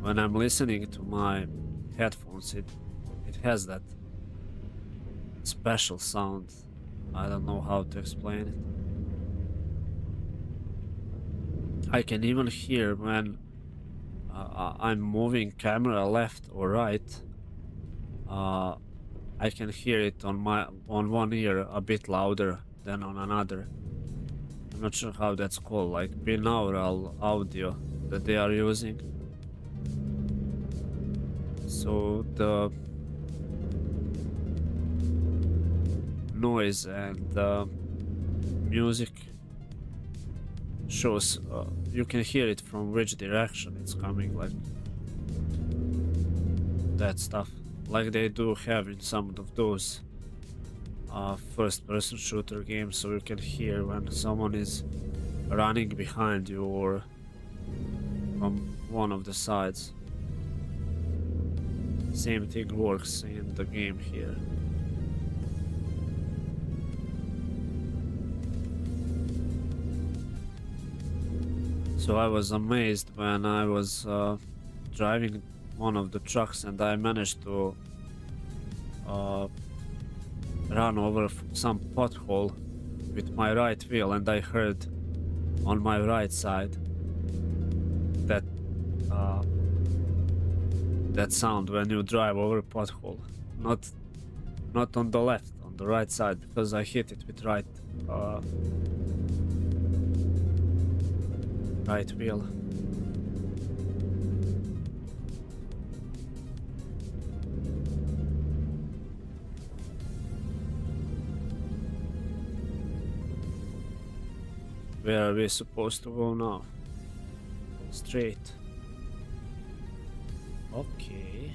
when I'm listening to my headphones, it has that special sound. I don't know how to explain it. I can even hear when I'm moving camera left or right. I can hear it on one ear a bit louder than on another. I'm not sure how that's called, like binaural audio that they are using. So the noise and the music shows you can hear it from which direction it's coming, like that stuff. Like they do have in some of those first-person shooter games, so you can hear when someone is running behind you or from one of the sides. Same thing works in the game here. So I was amazed when I was driving one of the trucks and I managed to run over some pothole with my right wheel, and I heard on my right side that that sound when you drive over a pothole. Not on the left, on the right side, because I hit it with right wheel. Where are we supposed to go now? Straight. Okay.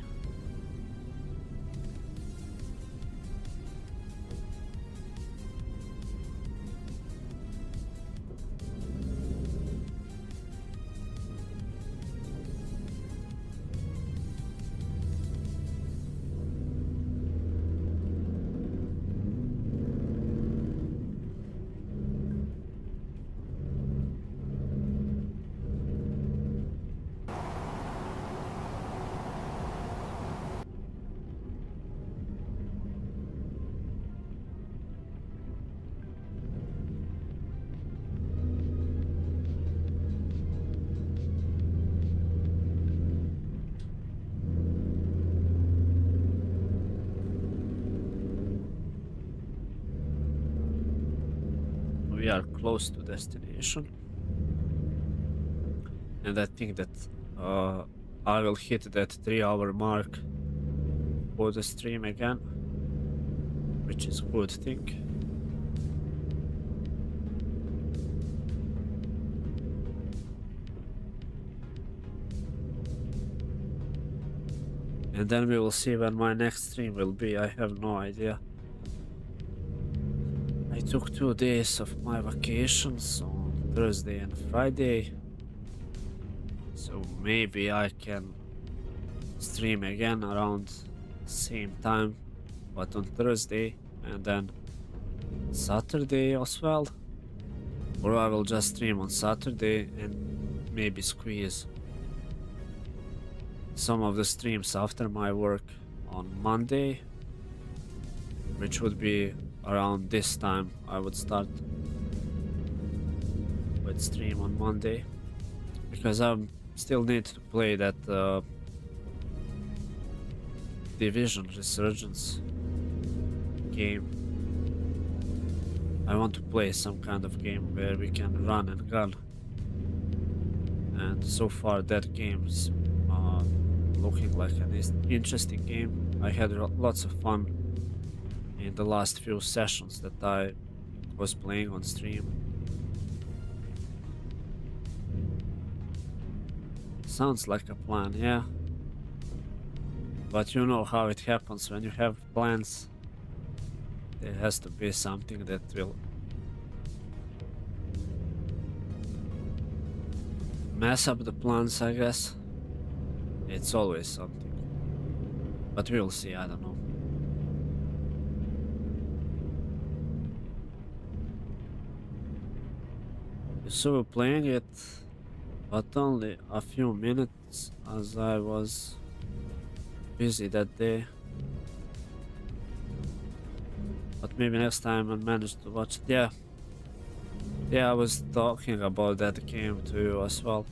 We are close to destination, and I think that I will hit that 3-hour mark for the stream again, which is a good thing. And then we will see when my next stream will be. I have no idea. I took 2 days of my vacations on Thursday and Friday, so maybe I can stream again around same time, but on Thursday, and then Saturday as well, or I will just stream on Saturday and maybe squeeze some of the streams after my work on Monday, which would be around this time I would start with stream on Monday, because I still need to play that Division Resurgence game. I want to play some kind of game where we can run and gun, and so far that game's looking like an interesting game. I had lots of fun in the last few sessions that I was playing on stream. Sounds like a plan, yeah. But you know how it happens when you have plans. There has to be something that will mess up the plans, I guess. It's always something. But we'll see, I don't know. So we're playing it, but only a few minutes as I was busy that day. But maybe next time I manage to watch it. Yeah, I was talking about that game to you as well.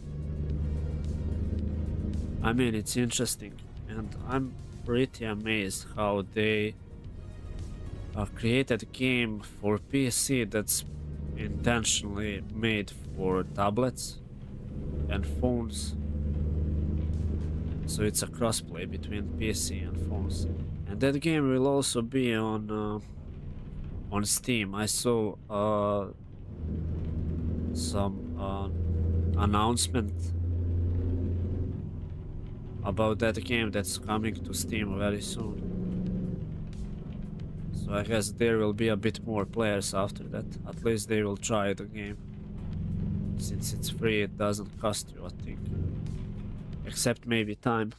I mean, it's interesting, and I'm pretty amazed how they created a game for PC that's intentionally made for tablets and phones. So it's a crossplay between PC and phones. And that game will also be on Steam. I saw some announcement about that game that's coming to Steam very soon. So I guess there will be a bit more players after that. At least they will try the game. Since it's free, it doesn't cost you, I think. Except maybe time.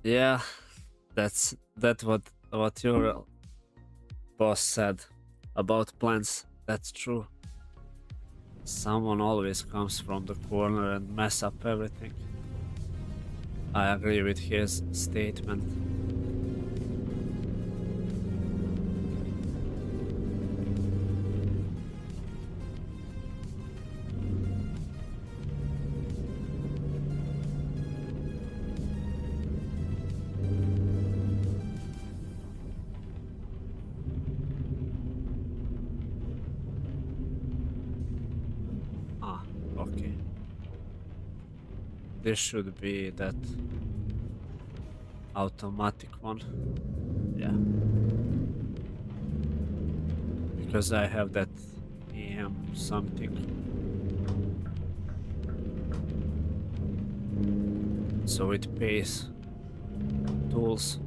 Yeah, that's what your boss said about plans. That's true. Someone always comes from the corner and mess up everything. I agree with his statement. Okay. This should be that automatic one. Yeah. Because I have that EM something. So it pays tools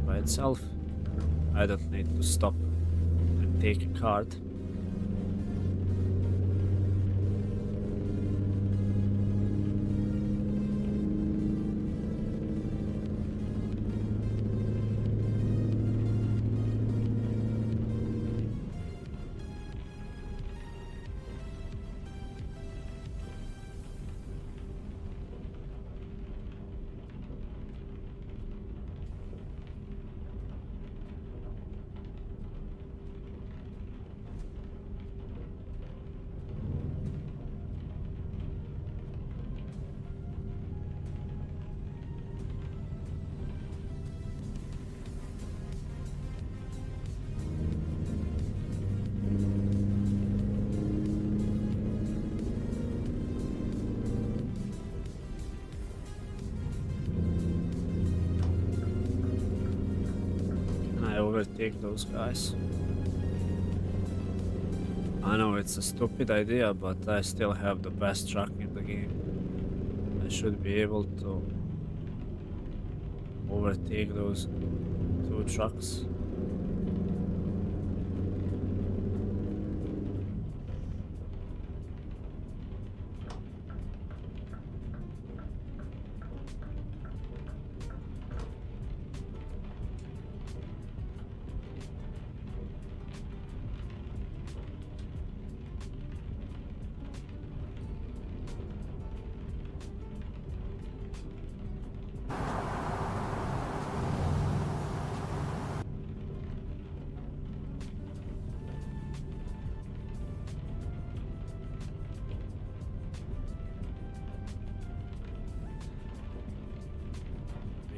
by itself. I don't need to stop and take a card. Overtake those guys. I know it's a stupid idea, but I still have the best truck in the game. I should be able to overtake those two trucks.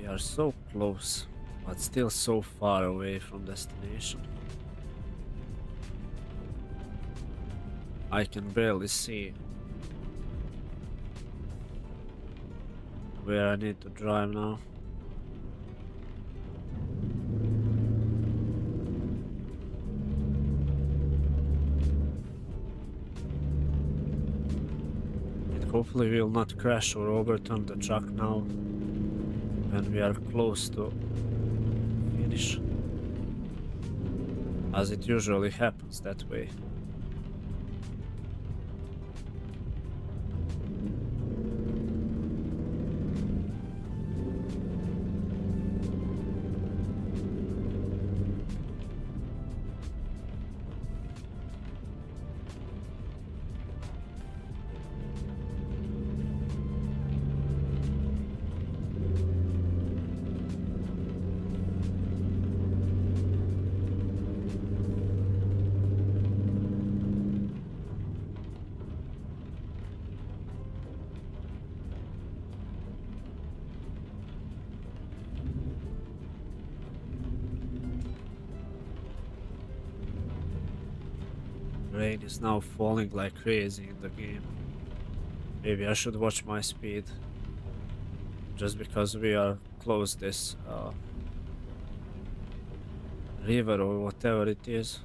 We are so close, but still so far away from destination. I can barely see where I need to drive now. Hopefully we will not crash or overturn the truck now when we are close to finish, as it usually happens that way. Rain is now falling like crazy in the game. Maybe I should watch my speed, just because we are close this river or whatever it is.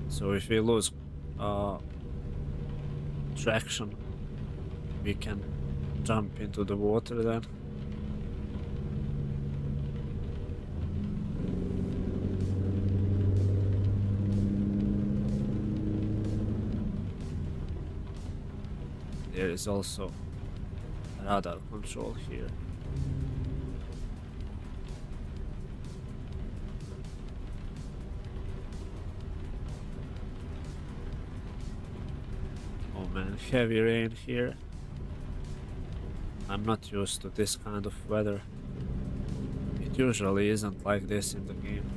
So if we lose traction, we can jump into the water then. There is also radar control here. Oh man, heavy rain here. I'm not used to this kind of weather. It usually isn't like this in the game.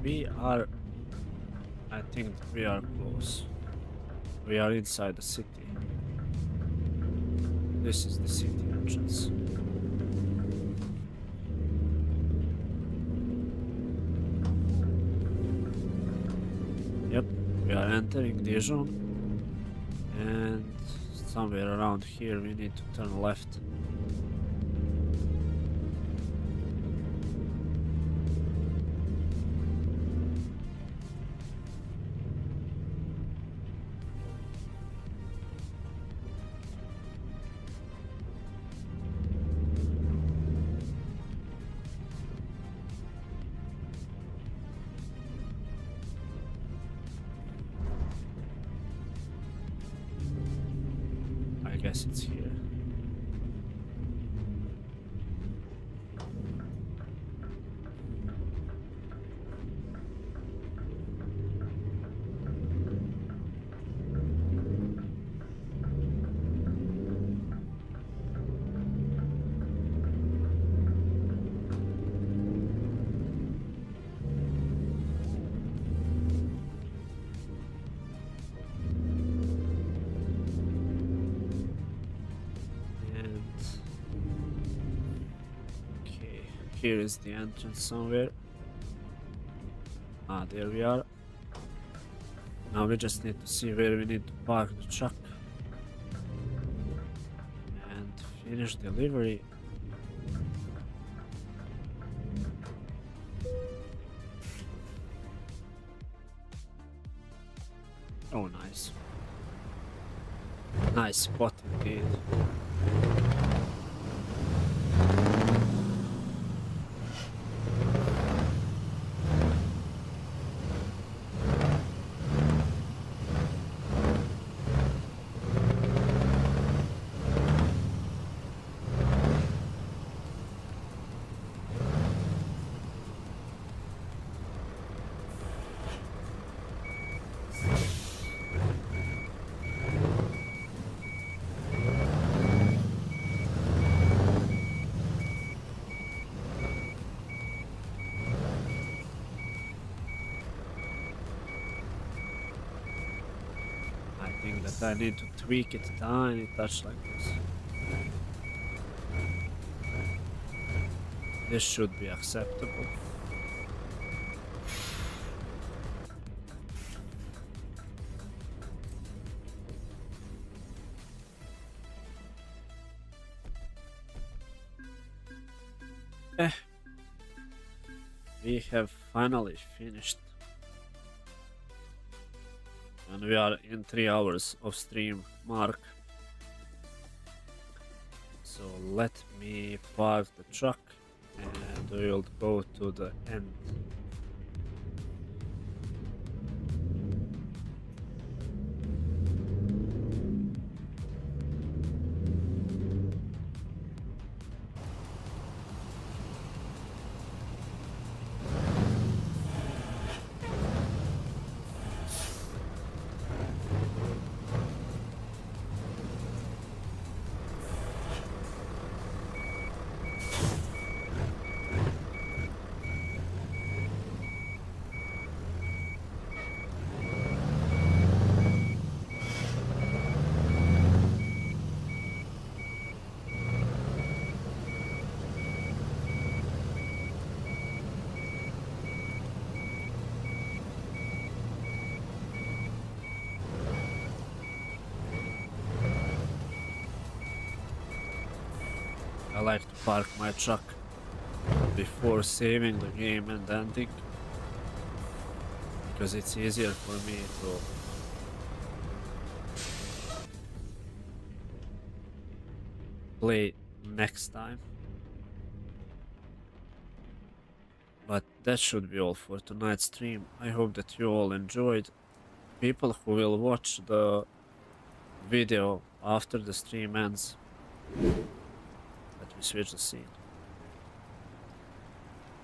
We are, I think we are close. We are inside the city. This is the city entrance. Yep, we are entering Dijon, and somewhere around here we need to turn left. I guess it's here. Here is the entrance somewhere. Ah, there we are. Now we just need to see where we need to park the truck and finish delivery. Oh, nice. Nice spot indeed. That I need to tweak it a tiny touch like this. This should be acceptable. We have finally finished. And we are in 3 hours of stream mark. So let me park the truck and we'll go to the end. I like to park my truck before saving the game and ending, because it's easier for me to play next time. But that should be all for tonight's stream. I hope that you all enjoyed. People who will watch the video after the stream ends, let me switch the scene.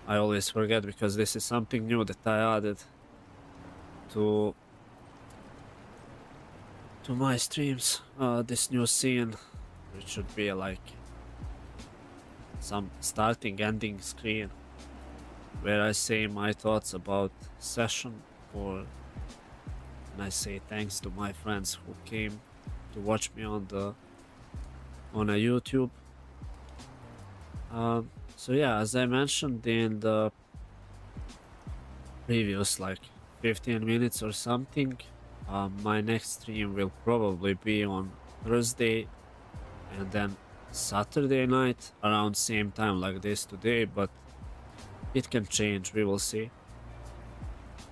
I always forget because this is something new that I added to my streams. This new scene, which should be like some starting ending screen where I say my thoughts about session, or and I say thanks to my friends who came to watch me on the on a YouTube. So yeah, as I mentioned in the previous like 15 minutes or something, my next stream will probably be on Thursday and then Saturday night around same time like this today, but it can change, we will see.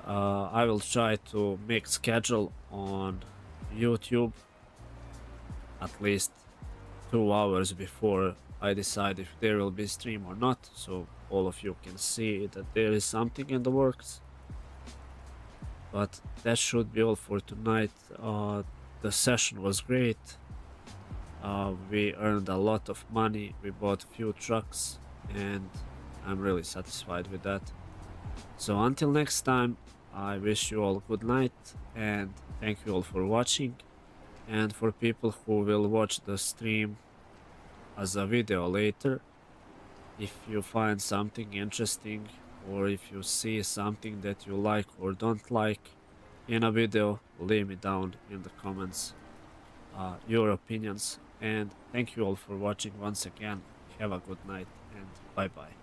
I will try to make schedule on YouTube at least 2 hours before I decide if there will be stream or not, so all of you can see that there is something in the works. But that should be all for tonight. The session was great. We earned a lot of money, we bought few trucks, and I'm really satisfied with that. So until next time, I wish you all good night, and thank you all for watching. And for people who will watch the stream as a video later, if you find something interesting or if you see something that you like or don't like in a video, leave me down in the comments your opinions. And thank you all for watching once again. Have a good night and bye bye.